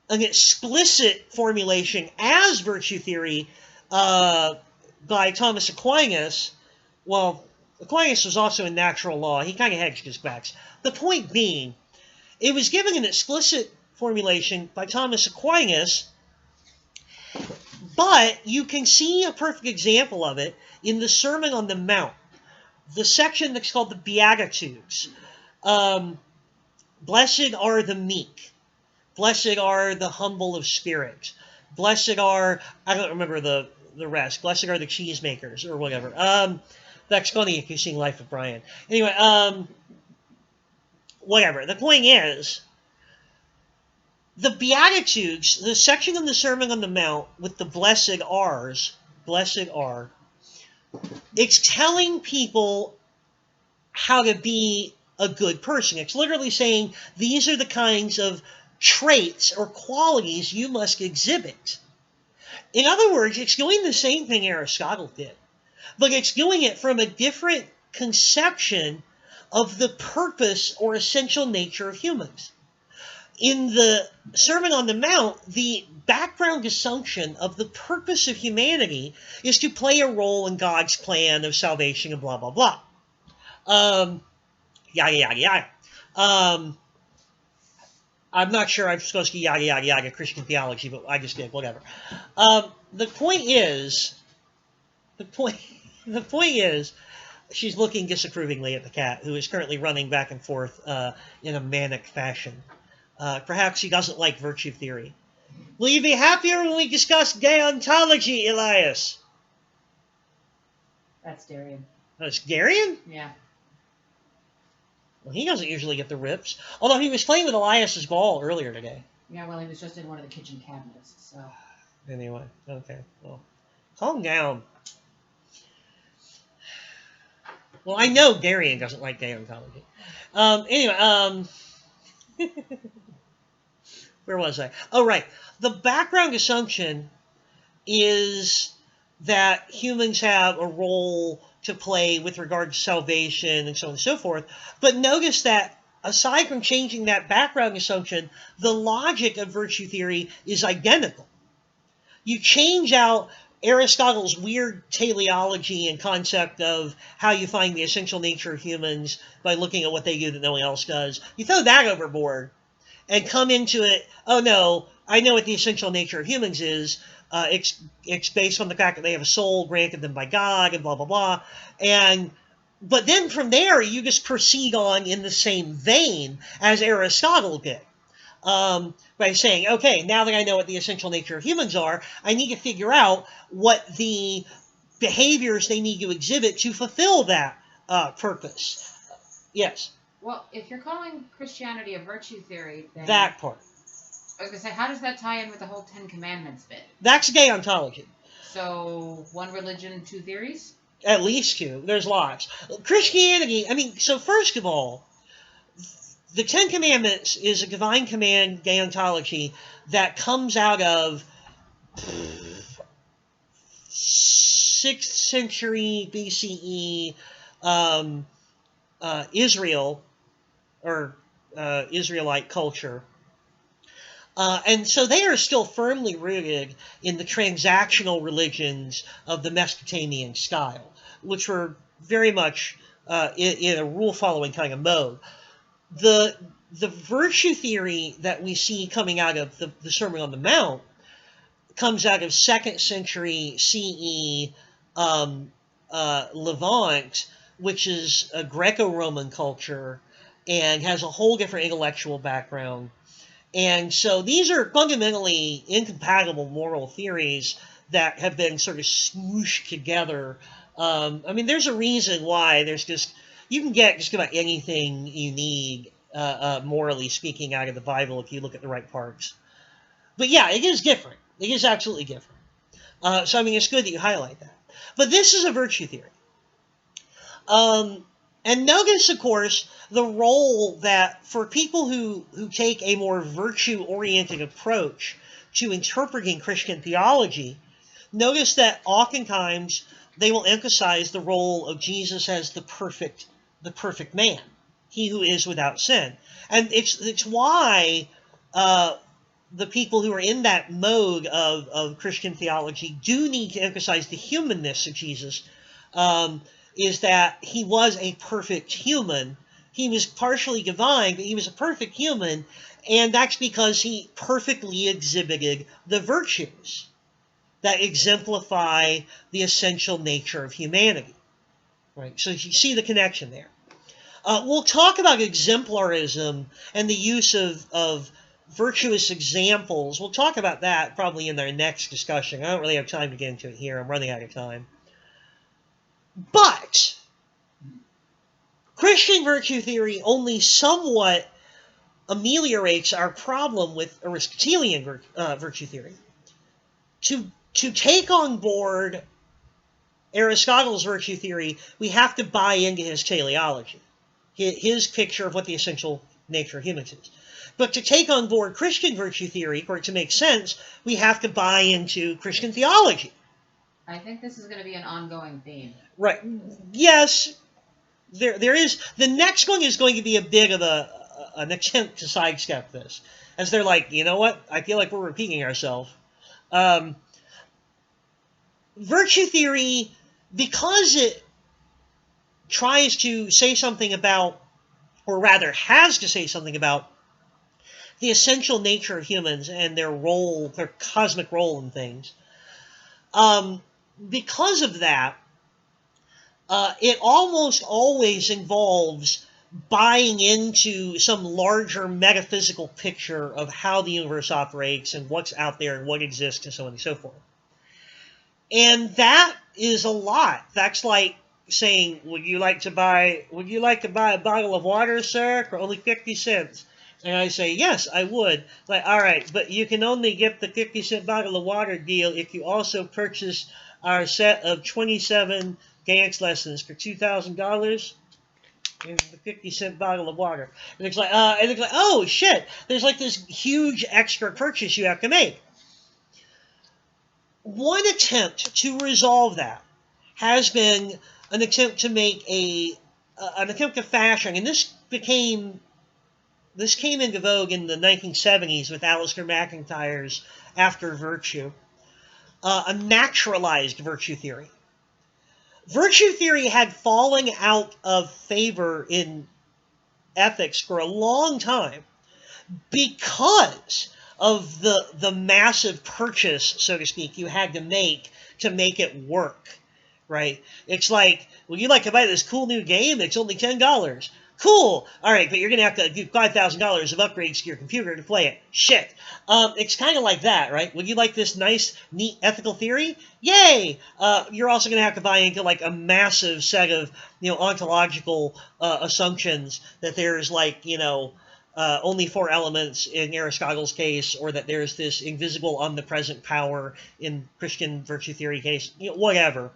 an explicit formulation as virtue theory by Thomas Aquinas. Well, Aquinas was also in natural law. He kind of hedged his bets. The point being, it was given an explicit formulation by Thomas Aquinas, but you can see a perfect example of it in the Sermon on the Mount, the section that's called the Beatitudes. Blessed are the meek. Blessed are the humble of spirit. Blessed are, I don't remember the rest. Blessed are the cheesemakers or whatever. That's funny if you've seen Life of Brian. Anyway, whatever. The point is, the Beatitudes, the section of the Sermon on the Mount with the blessed are, it's telling people how to be a good person. It's literally saying these are the kinds of traits or qualities you must exhibit. In other words, it's doing the same thing Aristotle did, but it's doing it from a different conception of the purpose or essential nature of humans. In the Sermon on the Mount, the background assumption of the purpose of humanity is to play a role in God's plan of salvation and blah, blah, blah. Yada, yada, yada. I'm not sure I'm supposed to yada yada yada Christian theology, but I just did, whatever. The point is, the point, the point is, she's looking disapprovingly at the cat, who is currently running back and forth in a manic fashion. Perhaps she doesn't like virtue theory. Will you be happier when we discuss gay ontology, Elias? That's Darian. That's Darian? Yeah. Well, he doesn't usually get the rips. Although he was playing with Elias's ball earlier today. Yeah, well, he was just in one of the kitchen cabinets, so. Anyway, okay. Well, calm down. Well, I know Darian doesn't like gay ontology. Anyway, where was I? Oh, right. The background assumption is that humans have a role to play with regard to salvation and so on and so forth. But notice that aside from changing that background assumption, the logic of virtue theory is identical. You change out Aristotle's weird teleology and concept of how you find the essential nature of humans by looking at what they do that no one else does. You throw that overboard and come into it, oh no, I know what the essential nature of humans is. It's based on the fact that they have a soul granted them by God and blah, blah, blah. But then from there, you just proceed on in the same vein as Aristotle did. By saying, okay, now that I know what the essential nature of humans are, I need to figure out what the behaviors they need to exhibit to fulfill that purpose. Yes? Well, if you're calling Christianity a virtue theory, then... That part. I was going to say, how does that tie in with the whole Ten Commandments bit? That's gay ontology. So, one religion, two theories? At least two. There's lots. Christianity, I mean, so first of all, the Ten Commandments is a divine command, gay ontology, that comes out of 6th century BCE Israel, or Israelite culture. And so they are still firmly rooted in the transactional religions of the Mesopotamian style, which were very much in a rule-following kind of mode. The virtue theory that we see coming out of the Sermon on the Mount comes out of 2nd century CE Levant, which is a Greco-Roman culture and has a whole different intellectual background. And so these are fundamentally incompatible moral theories that have been sort of smooshed together. I mean, there's a reason why you can get just about anything you need, morally speaking, out of the Bible if you look at the right parts. But yeah, it is different. It is absolutely different. So, I mean, it's good that you highlight that. But this is a virtue theory. And notice, of course, the role that for people who take a more virtue-oriented approach to interpreting Christian theology, notice that oftentimes they will emphasize the role of Jesus as the perfect man, he who is without sin. And it's why the people who are in that mode of Christian theology do need to emphasize the humanness of Jesus, is that he was a perfect human. He was partially divine, but he was a perfect human, and that's because he perfectly exhibited the virtues that exemplify the essential nature of humanity. Right? So you see the connection there. We'll talk about exemplarism and the use of virtuous examples. We'll talk about that probably in our next discussion. I don't really have time to get into it here. I'm running out of time. But Christian virtue theory only somewhat ameliorates our problem with Aristotelian virtue theory. To take on board Aristotle's virtue theory, we have to buy into his teleology, his picture of what the essential nature of humans is. But to take on board Christian virtue theory, for it to make sense, we have to buy into Christian theology. I think this is going to be an ongoing theme. Right. Yes, there is. The next one is going to be a bit of an attempt to sidestep this. As they're like, you know what? I feel like we're repeating ourselves. Virtue theory, because it tries to say something about, or rather has to say something about, the essential nature of humans and their role, their cosmic role in things. Because of that, it almost always involves buying into some larger metaphysical picture of how the universe operates and what's out there and what exists and so on and so forth. And that is a lot. That's like saying, would you like to buy a bottle of water, sir, for only 50 cents? And I say, yes, I would. Like, all right, but you can only get the 50-cent bottle of water deal if you also purchase our set of 27 dance lessons for $2,000 and the 50-cent bottle of water. And it's like, oh shit, there's like this huge extra purchase you have to make. One attempt to resolve that has been an attempt to make an attempt to fashion, and this came into vogue in the 1970s with Alasdair MacIntyre's After Virtue, a naturalized virtue theory. Virtue theory had fallen out of favor in ethics for a long time because of the massive purchase, so to speak, you had to make it work, right? It's like, would you like to buy this cool new game? It's only $10. Cool. All right, but you're going to have to do $5,000 of upgrades to your computer to play it. Shit. It's kind of like that, right? Would you like this nice, neat ethical theory? Yay! You're also going to have to buy into like a massive set of, ontological assumptions that there's like, only 4 elements in Aristotle's case, or that there's this invisible omnipresent power in Christian virtue theory case, whatever.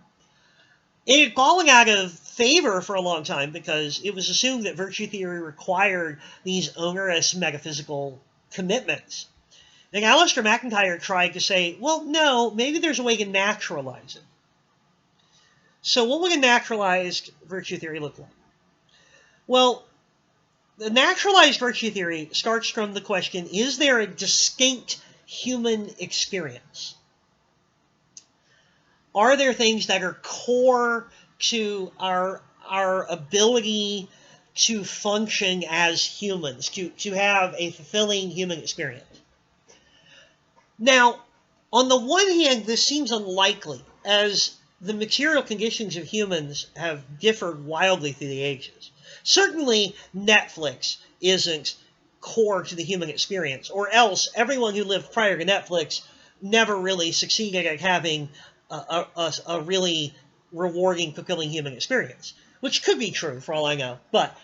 It had fallen out of favor for a long time because it was assumed that virtue theory required these onerous metaphysical commitments. And Alasdair MacIntyre tried to say, well, no, maybe there's a way to naturalize it. So what would a naturalized virtue theory look like? Well, the naturalized virtue theory starts from the question, is there a distinct human experience? Are there things that are core to our ability to function as humans, to have a fulfilling human experience? Now, on the one hand, this seems unlikely, as the material conditions of humans have differed wildly through the ages. Certainly, Netflix isn't core to the human experience, or else everyone who lived prior to Netflix never really succeeded at having a really rewarding, fulfilling human experience, which could be true for all I know, but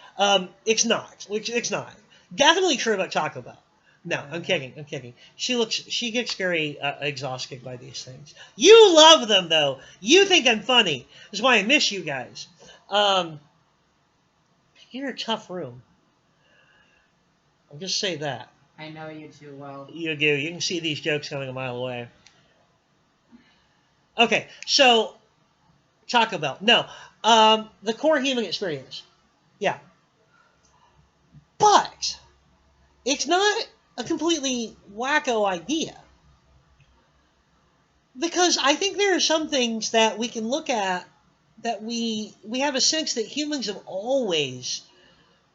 it's not. It's not. Definitely true about Taco Bell. No, I'm kidding. She gets very exhausted by these things. You love them, though. You think I'm funny. That's why I miss you guys. You're a tough room. I'll just say that. I know you too well. You do. You can see these jokes coming a mile away. Okay, so Taco Bell. No, the core human experience. Yeah. But it's not a completely wacko idea. Because I think there are some things that we can look at that we have a sense that humans have always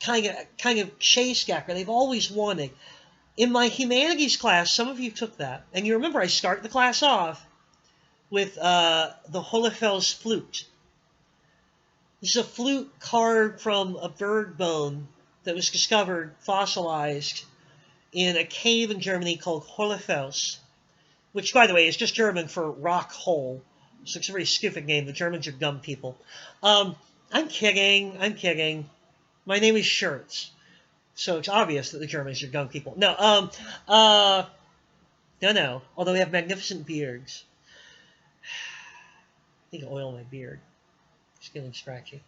kind of chased after. They've always wanted. In my humanities class, some of you took that, and you remember I start the class off with the Hohlefels flute. This is a flute carved from a bird bone that was discovered, fossilized, in a cave in Germany called Hohlefels, which, by the way, is just German for rock hole. So it's a very stupid name. The Germans are dumb people. I'm kidding. My name is Schertz. So it's obvious that the Germans are dumb people. No, no. Although they have magnificent beards. I need to oil my beard. It's getting scratchy.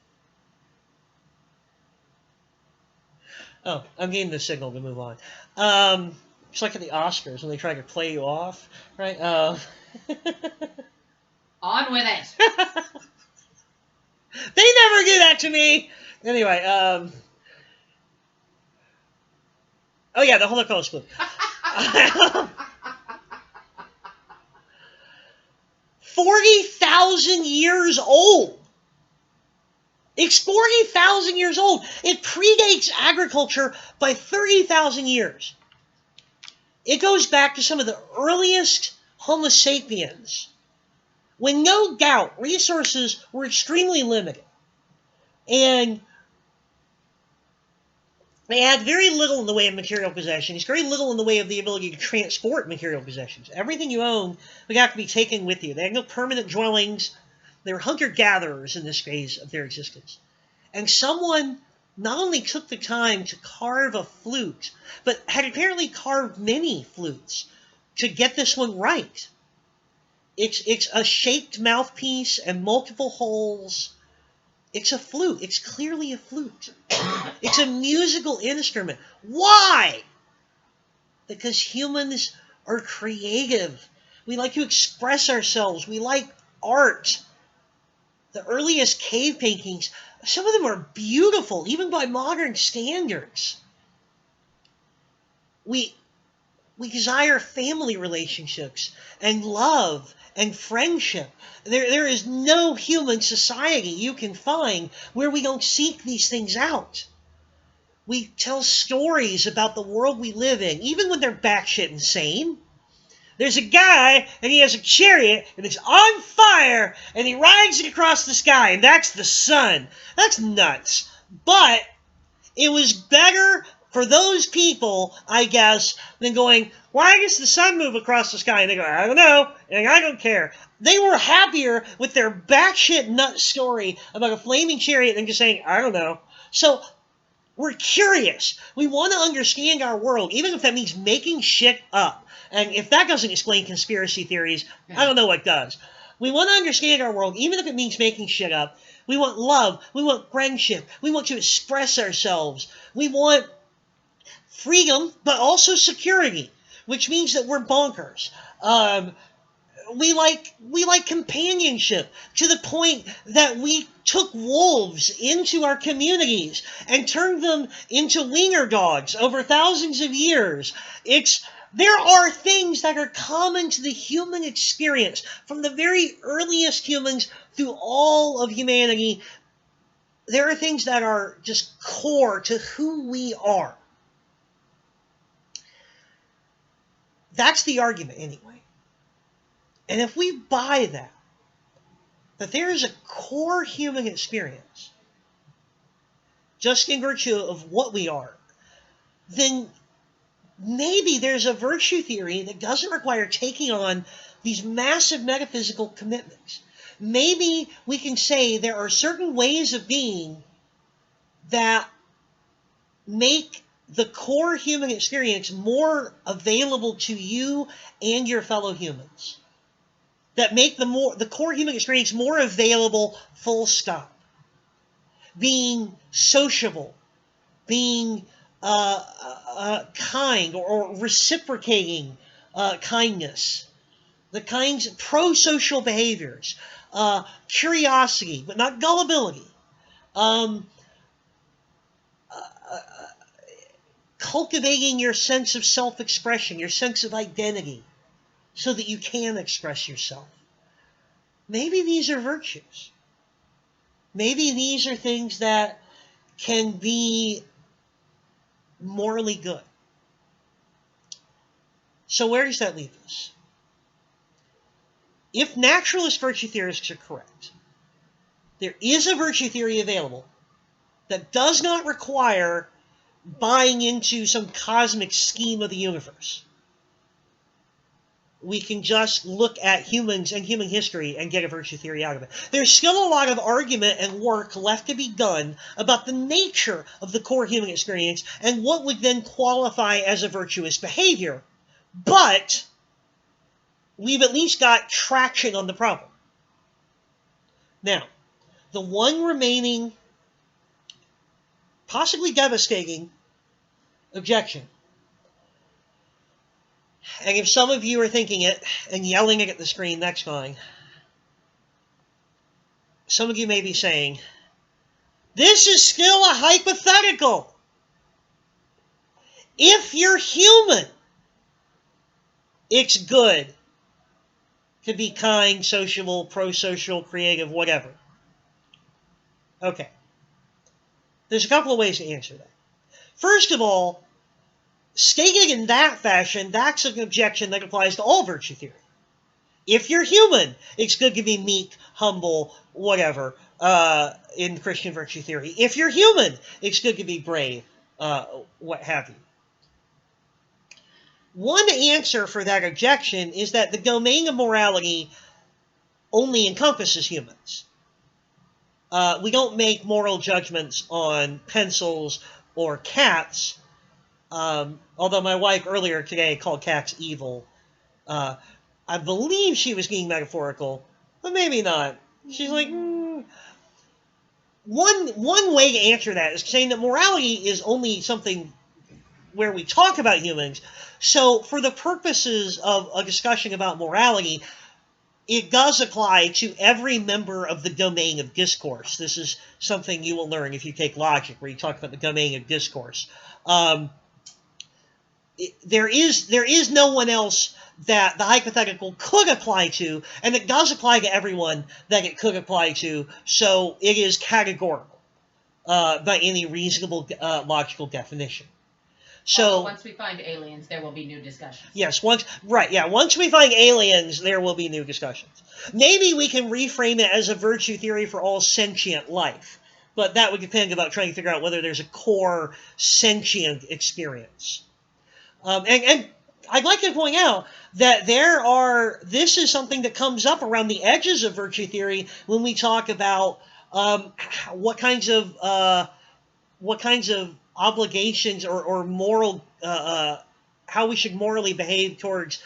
Oh, I'm getting the signal to move on. It's like at the Oscars when they try to play you off, right? On with it! They never do that to me! Anyway, oh yeah, the Holocaust flute. 40,000 years old. It's 40,000 years old. It predates agriculture by 30,000 years. It goes back to some of the earliest Homo sapiens, when no doubt resources were extremely limited. And they had very little in the way of material possessions, very little in the way of the ability to transport material possessions. Everything you own would have to be taken with you. They had no permanent dwellings. They were hunter-gatherers in this phase of their existence. And someone not only took the time to carve a flute, but had apparently carved many flutes to get this one right. It's a shaped mouthpiece and multiple holes. It's a flute. It's clearly a flute. It's a musical instrument. Why? Because humans are creative. We like to express ourselves. We like art. The earliest cave paintings, some of them are beautiful, even by modern standards. We desire family relationships and love and friendship. There is no human society you can find where we don't seek these things out. We tell stories about the world we live in, even when they're batshit insane. There's a guy, and he has a chariot, and it's on fire, and he rides it across the sky, and that's the sun. That's nuts. But it was better for those people, I guess, than going, why does the sun move across the sky? And they go, I don't know, and I don't care. They were happier with their batshit nut story about a flaming chariot than just saying, I don't know. So we're curious. We want to understand our world, even if that means making shit up. And if that doesn't explain conspiracy theories, I don't know what does. We want to understand our world, even if it means making shit up. We want love. We want friendship. We want to express ourselves. We want freedom, but also security, which means that we're bonkers. We like companionship to the point that we took wolves into our communities and turned them into wiener dogs over thousands of years. There are things that are common to the human experience from the very earliest humans through all of humanity. There are things that are just core to who we are. That's the argument anyway. And if we buy that there is a core human experience, just in virtue of what we are, then maybe there's a virtue theory that doesn't require taking on these massive metaphysical commitments. Maybe we can say there are certain ways of being that make the core human experience more available to you and your fellow humans. That make the core human experience more available, full stop. Being sociable, being kind or reciprocating kindness, the kinds of pro-social behaviors, curiosity, but not gullibility, cultivating your sense of self-expression, your sense of identity, so that you can express yourself. Maybe these are virtues. Maybe these are things that can be morally good. So where does that leave us? If naturalist virtue theorists are correct, there is a virtue theory available that does not require buying into some cosmic scheme of the universe. We can just look at humans and human history and get a virtue theory out of it. There's still a lot of argument and work left to be done about the nature of the core human experience and what would then qualify as a virtuous behavior. But we've at least got traction on the problem. Now, the one remaining, possibly devastating objection, and if some of you are thinking it and yelling it at the screen, that's fine. Some of you may be saying, this is still a hypothetical. If you're human, it's good to be kind, sociable, pro-social, creative, whatever. Okay. There's a couple of ways to answer that. First of all, stated in that fashion, that's an objection that applies to all virtue theory. If you're human, it's good to be meek, humble, whatever, in Christian virtue theory. If you're human, it's good to be brave, what have you. One answer for that objection is that the domain of morality only encompasses humans. We don't make moral judgments on pencils or cats, although my wife earlier today called cats evil. I believe she was being metaphorical, but maybe not. She's like, One way to answer that is saying that morality is only something where we talk about humans. So for the purposes of a discussion about morality, it does apply to every member of the domain of discourse. This is something you will learn if you take logic, where you talk about the domain of discourse. There is no one else that the hypothetical could apply to, and it does apply to everyone that it could apply to, so it is categorical by any reasonable logical definition. So once we find aliens, there will be new discussions. Yes, once we find aliens, there will be new discussions. Maybe we can reframe it as a virtue theory for all sentient life, but that would depend about trying to figure out whether there's a core sentient experience. And I'd like to point out that this is something that comes up around the edges of virtue theory when we talk about what kinds of obligations or moral, how we should morally behave towards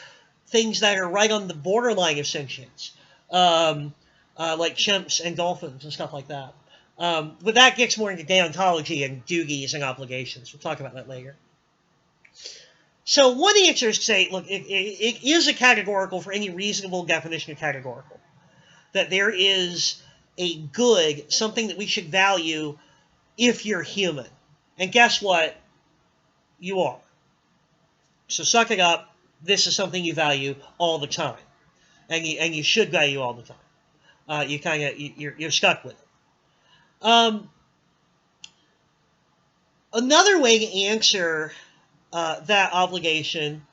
things that are right on the borderline of sentience, like chimps and dolphins and stuff like that. But that gets more into deontology and duties and obligations. We'll talk about that later. So one answer is to say, look, it is a categorical for any reasonable definition of categorical. That there is a good, something that we should value if you're human. And guess what? You are. So suck it up. This is something you value all the time. And you should value all the time. You're stuck with it. Another way to answer that obligation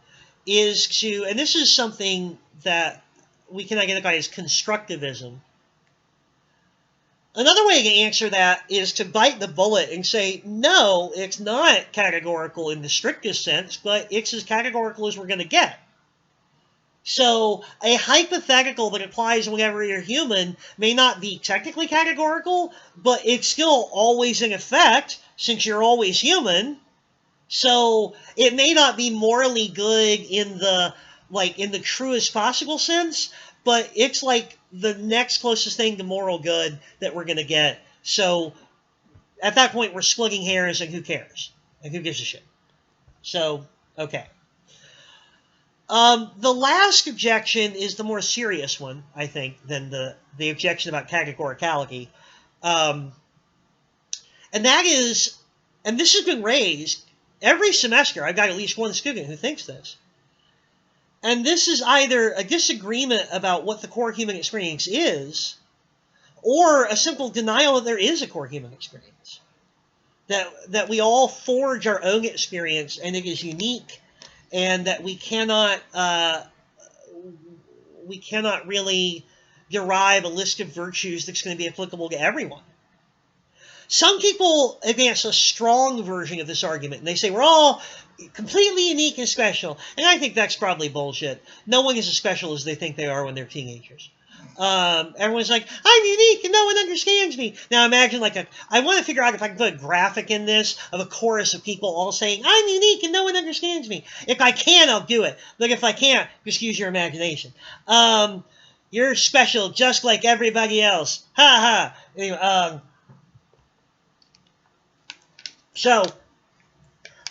is to, and this is something that we can identify as constructivism. Another way to answer that is to bite the bullet and say, no, it's not categorical in the strictest sense, but it's as categorical as we're going to get. So a hypothetical that applies whenever you're human may not be technically categorical, but it's still always in effect since you're always human. So it may not be morally good in the truest possible sense, but it's like the next closest thing to moral good that we're going to get. So at that point, we're splitting hairs, and who cares? And who gives a shit? So, okay. The last objection is the more serious one, I think, than the objection about categoricality. And that is, and this has been raised every semester. I've got at least one student who thinks this. And this is either a disagreement about what the core human experience is, or a simple denial that there is a core human experience. That we all forge our own experience, and it is unique, and that we cannot really derive a list of virtues that's going to be applicable to everyone. Some people advance a strong version of this argument, and they say we're all completely unique and special. And I think that's probably bullshit. No one is as special as they think they are when they're teenagers. Everyone's like, I'm unique and no one understands me. Now imagine I want to figure out if I can put a graphic in this of a chorus of people all saying, I'm unique and no one understands me. If I can, I'll do it. But if I can't, just use your imagination. You're special just like everybody else. Ha ha. Anyway, so,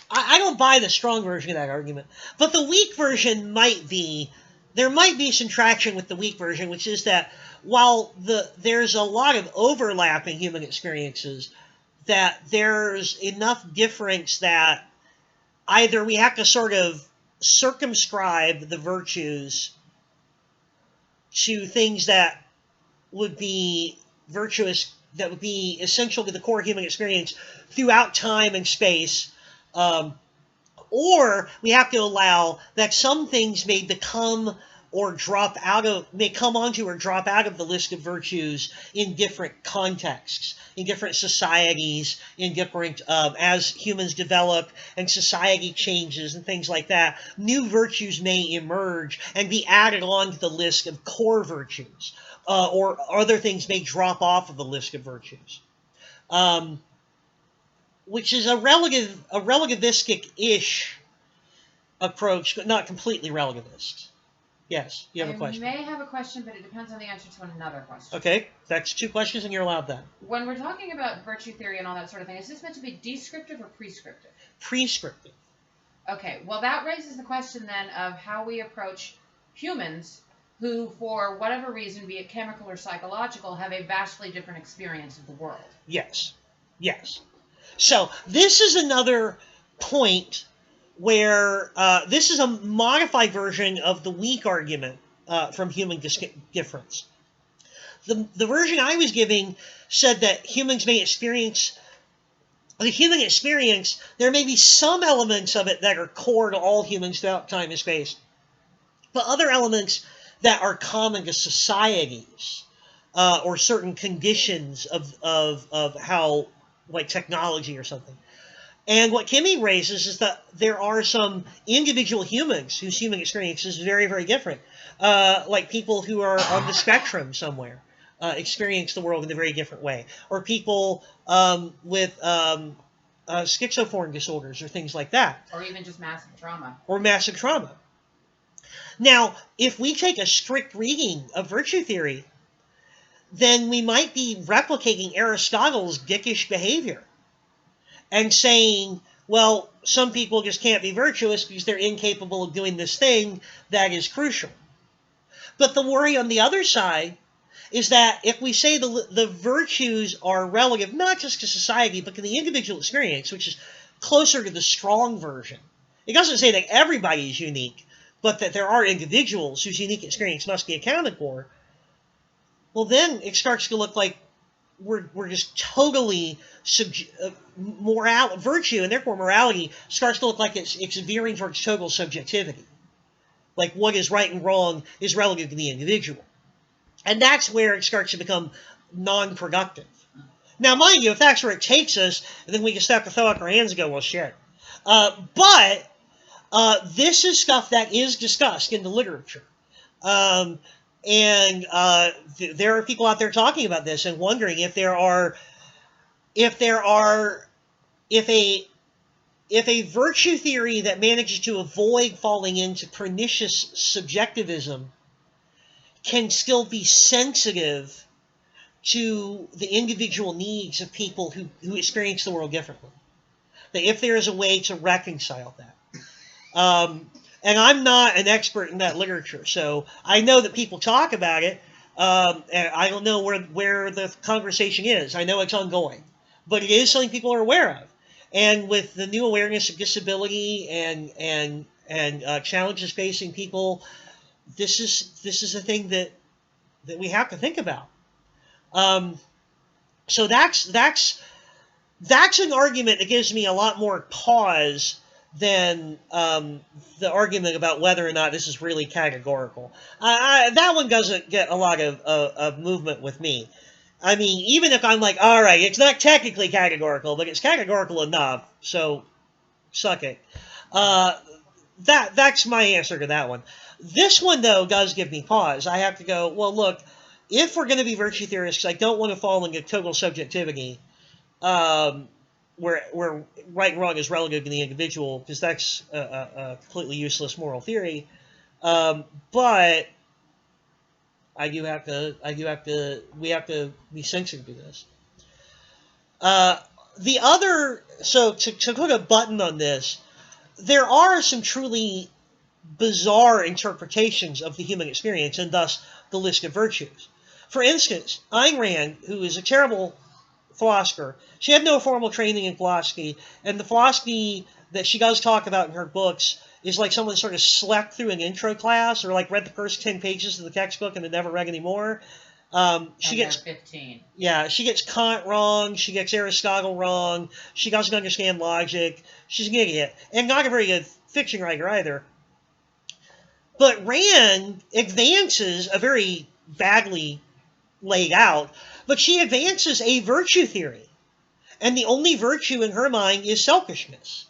I don't buy the strong version of that argument. But the weak version there might be some traction with the weak version, which is that while there's a lot of overlap in human experiences, that there's enough difference that either we have to sort of circumscribe the virtues to things that would be virtuous, that would be essential to the core human experience throughout time and space, or we have to allow that some things may come onto or drop out of the list of virtues in different contexts, in different societies, in different as humans develop and society changes and things like that. New virtues may emerge and be added on to the list of core virtues, or other things may drop off of the list of virtues, which is a relativistic-ish approach, but not completely relativist. Yes, you have a question. I may have a question, but it depends on the answer to another question. Okay, that's 2 questions, and you're allowed that. When we're talking about virtue theory and all that sort of thing, is this meant to be descriptive or prescriptive? Prescriptive. Okay, well, that raises the question then of how we approach humans who, for whatever reason, be it chemical or psychological, have a vastly different experience of the world. Yes. So this is another point where this is a modified version of the weak argument from human difference. The version I was giving said that humans may experience, the human experience, there may be some elements of it that are core to all humans throughout time and space, but other elements that are common to societies or certain conditions of how, like technology or something. And what Kimmy raises is that there are some individual humans whose human experience is very, very different. Like people who are on the spectrum somewhere experience the world in a very different way. Or people with schizoform disorders or things like that. Or even just massive trauma. Now, if we take a strict reading of virtue theory, then we might be replicating Aristotle's dickish behavior and saying, well, some people just can't be virtuous because they're incapable of doing this thing that is crucial. But the worry on the other side is that if we say the virtues are relative, not just to society, but to the individual experience, which is closer to the strong version, it doesn't say that everybody is unique, but that there are individuals whose unique experience must be accounted for, well, then it starts to look like we're just totally virtue, and therefore morality starts to look like it's veering towards total subjectivity. Like what is right and wrong is relative to the individual. And that's where it starts to become non-productive. Now, mind you, if that's where it takes us, then we just have to throw up our hands and go, well, shit. But this is stuff that is discussed in the literature. And there are people out there talking about this and wondering if a virtue theory that manages to avoid falling into pernicious subjectivism can still be sensitive to the individual needs of people who experience the world differently. That if there is a way to reconcile that. And I'm not an expert in that literature, so I know that people talk about it, and I don't know where the conversation is. I know it's ongoing, but it is something people are aware of. And with the new awareness of disability and challenges facing people, this is a thing that we have to think about. So that's an argument that gives me a lot more pause than the argument about whether or not this is really categorical. That one doesn't get a lot of movement with me. I mean, even if I'm like, all right, it's not technically categorical, but it's categorical enough, so suck it. That's my answer to that one. This one, though, does give me pause. I have to go, well, look, if we're going to be virtue theorists, I don't want to fall into total subjectivity, where right and wrong is relative to the individual, because that's a completely useless moral theory. But we have to be sensitive to this. To put a button on this, there are some truly bizarre interpretations of the human experience, and thus the list of virtues. For instance, Ayn Rand, who is a terrible philosopher, she had no formal training in philosophy, and the philosophy that she does talk about in her books is like someone sort of slept through an intro class, or like read the first 10 pages of the textbook and then never read any more. She And gets they're 15. Yeah, she gets Kant wrong. She gets Aristotle wrong. She doesn't understand logic. She's an idiot, and not a very good fiction writer either. But Rand advances a very badly laid out, but she advances a virtue theory, and the only virtue in her mind is selfishness.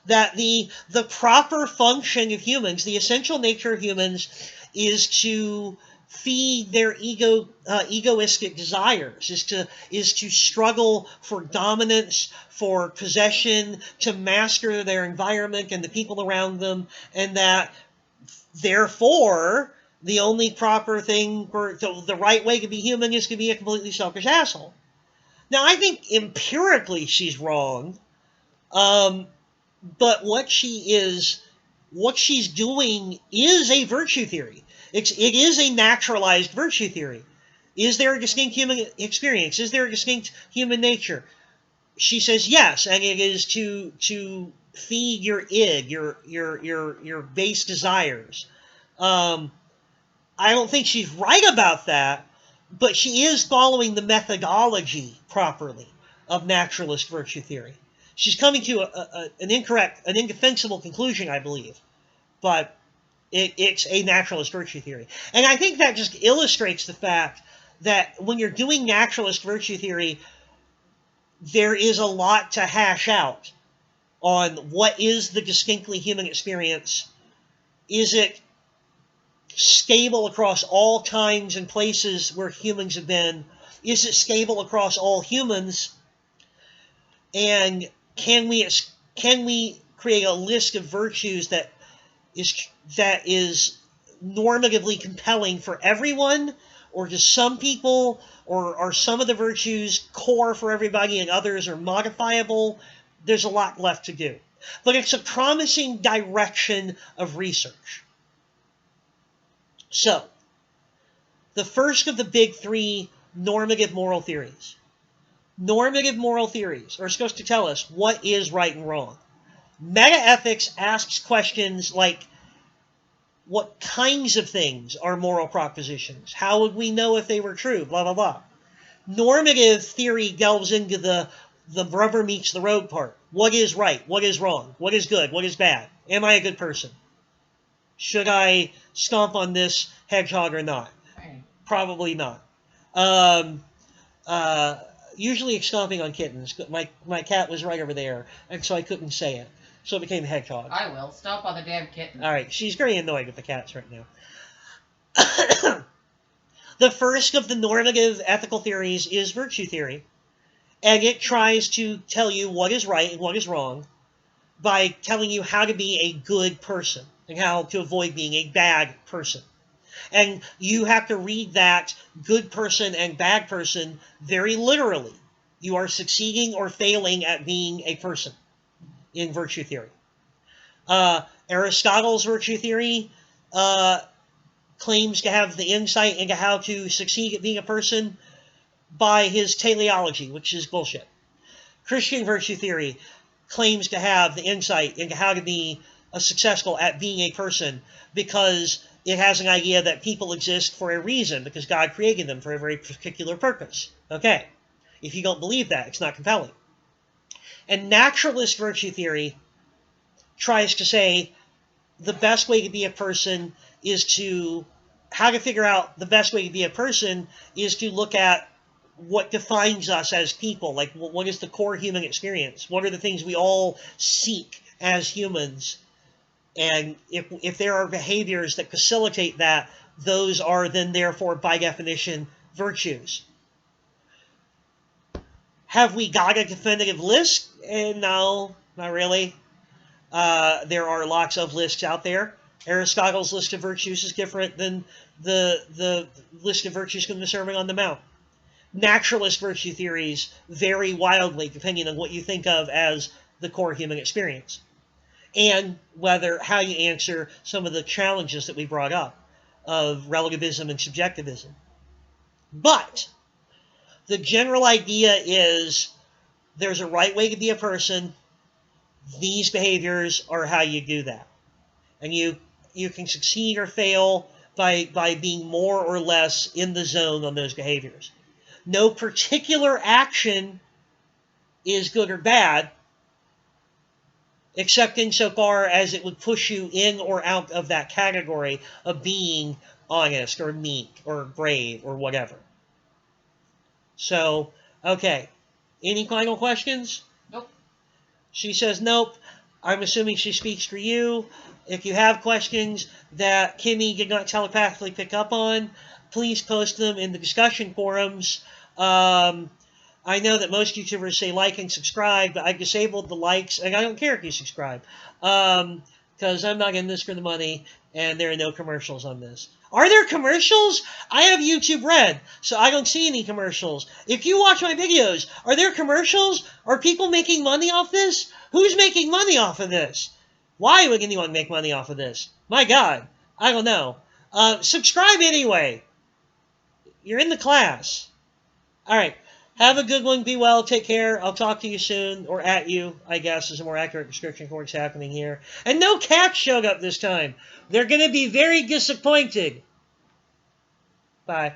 That the proper function of humans, the essential nature of humans, is to feed their egoistic desires, is to struggle for dominance, for possession, to master their environment and the people around them, and that therefore the only proper thing for the right way to be human is to be a completely selfish asshole. Now I think empirically she's wrong. But what she's doing is a virtue theory. It is a naturalized virtue theory. Is there a distinct human experience? Is there a distinct human nature? She says yes, and it is to feed your id, your base desires. I don't think she's right about that, but she is following the methodology properly of naturalist virtue theory. She's coming to an indefensible conclusion, I believe, but it's a naturalist virtue theory. And I think that just illustrates the fact that when you're doing naturalist virtue theory, there is a lot to hash out on what is the distinctly human experience. Is it stable across all times and places where humans have been? Is it stable across all humans? And can we create a list of virtues that is normatively compelling for everyone, or just some people, or are some of the virtues core for everybody and others are modifiable? There's a lot left to do. But it's a promising direction of research. So, the first of the big three normative moral theories. Normative moral theories are supposed to tell us what is right and wrong. Metaethics asks questions like, what kinds of things are moral propositions? How would we know if they were true? Blah, blah, blah. Normative theory delves into the rubber meets the road part. What is right? What is wrong? What is good? What is bad? Am I a good person? Should I stomp on this hedgehog or not? Probably not. Usually stomping on kittens. My cat was right over there, and so I couldn't say it. So it became hedgehog. I will. Stomp on the damn kitten. All right. She's very annoyed with the cats right now. The first of the normative ethical theories is virtue theory, and it tries to tell you what is right and what is wrong by telling you how to be a good person and how to avoid being a bad person. And you have to read that good person and bad person very literally. You are succeeding or failing at being a person in virtue theory. Aristotle's virtue theory claims to have the insight into how to succeed at being a person by his teleology, which is bullshit. Christian virtue theory claims to have the insight into how to be successful at being a person because it has an idea that people exist for a reason, because God created them for a very particular purpose. Okay, if you don't believe that, it's not compelling. And naturalist virtue theory tries to say the best way to be a person is to, how to figure out the best way to be a person is to look at what defines us as people. Like, what is the core human experience? What are the things we all seek as humans? And if there are behaviors that facilitate that, those are then therefore, by definition, virtues. Have we got a definitive list? No, not really. There are lots of lists out there. Aristotle's list of virtues is different than the list of virtues from the Sermon on the Mount. Naturalist virtue theories vary wildly depending on what you think of as the core human experience, and how you answer some of the challenges that we brought up of relativism and subjectivism. But the general idea is there's a right way to be a person. These behaviors are how you do that. And you can succeed or fail by being more or less in the zone on those behaviors. No particular action is good or bad, except insofar as it would push you in or out of that category of being honest or meek or brave or whatever. So, okay. Any final questions? Nope. She says nope. I'm assuming she speaks for you. If you have questions that Kimmy did not telepathically pick up on, please post them in the discussion forums. I know that most YouTubers say like and subscribe, but I disabled the likes, and I don't care if you subscribe, because I'm not in this for the money, and there are no commercials on this. Are there commercials? I have YouTube Red, so I don't see any commercials. If you watch my videos, are there commercials? Are people making money off this? Who's making money off of this? Why would anyone make money off of this? My God, I don't know. Subscribe anyway. You're in the class. All right. Have a good one. Be well. Take care. I'll talk to you soon. Or at you, I guess, is a more accurate description for what's happening here. And no cats showed up this time. They're going to be very disappointed. Bye.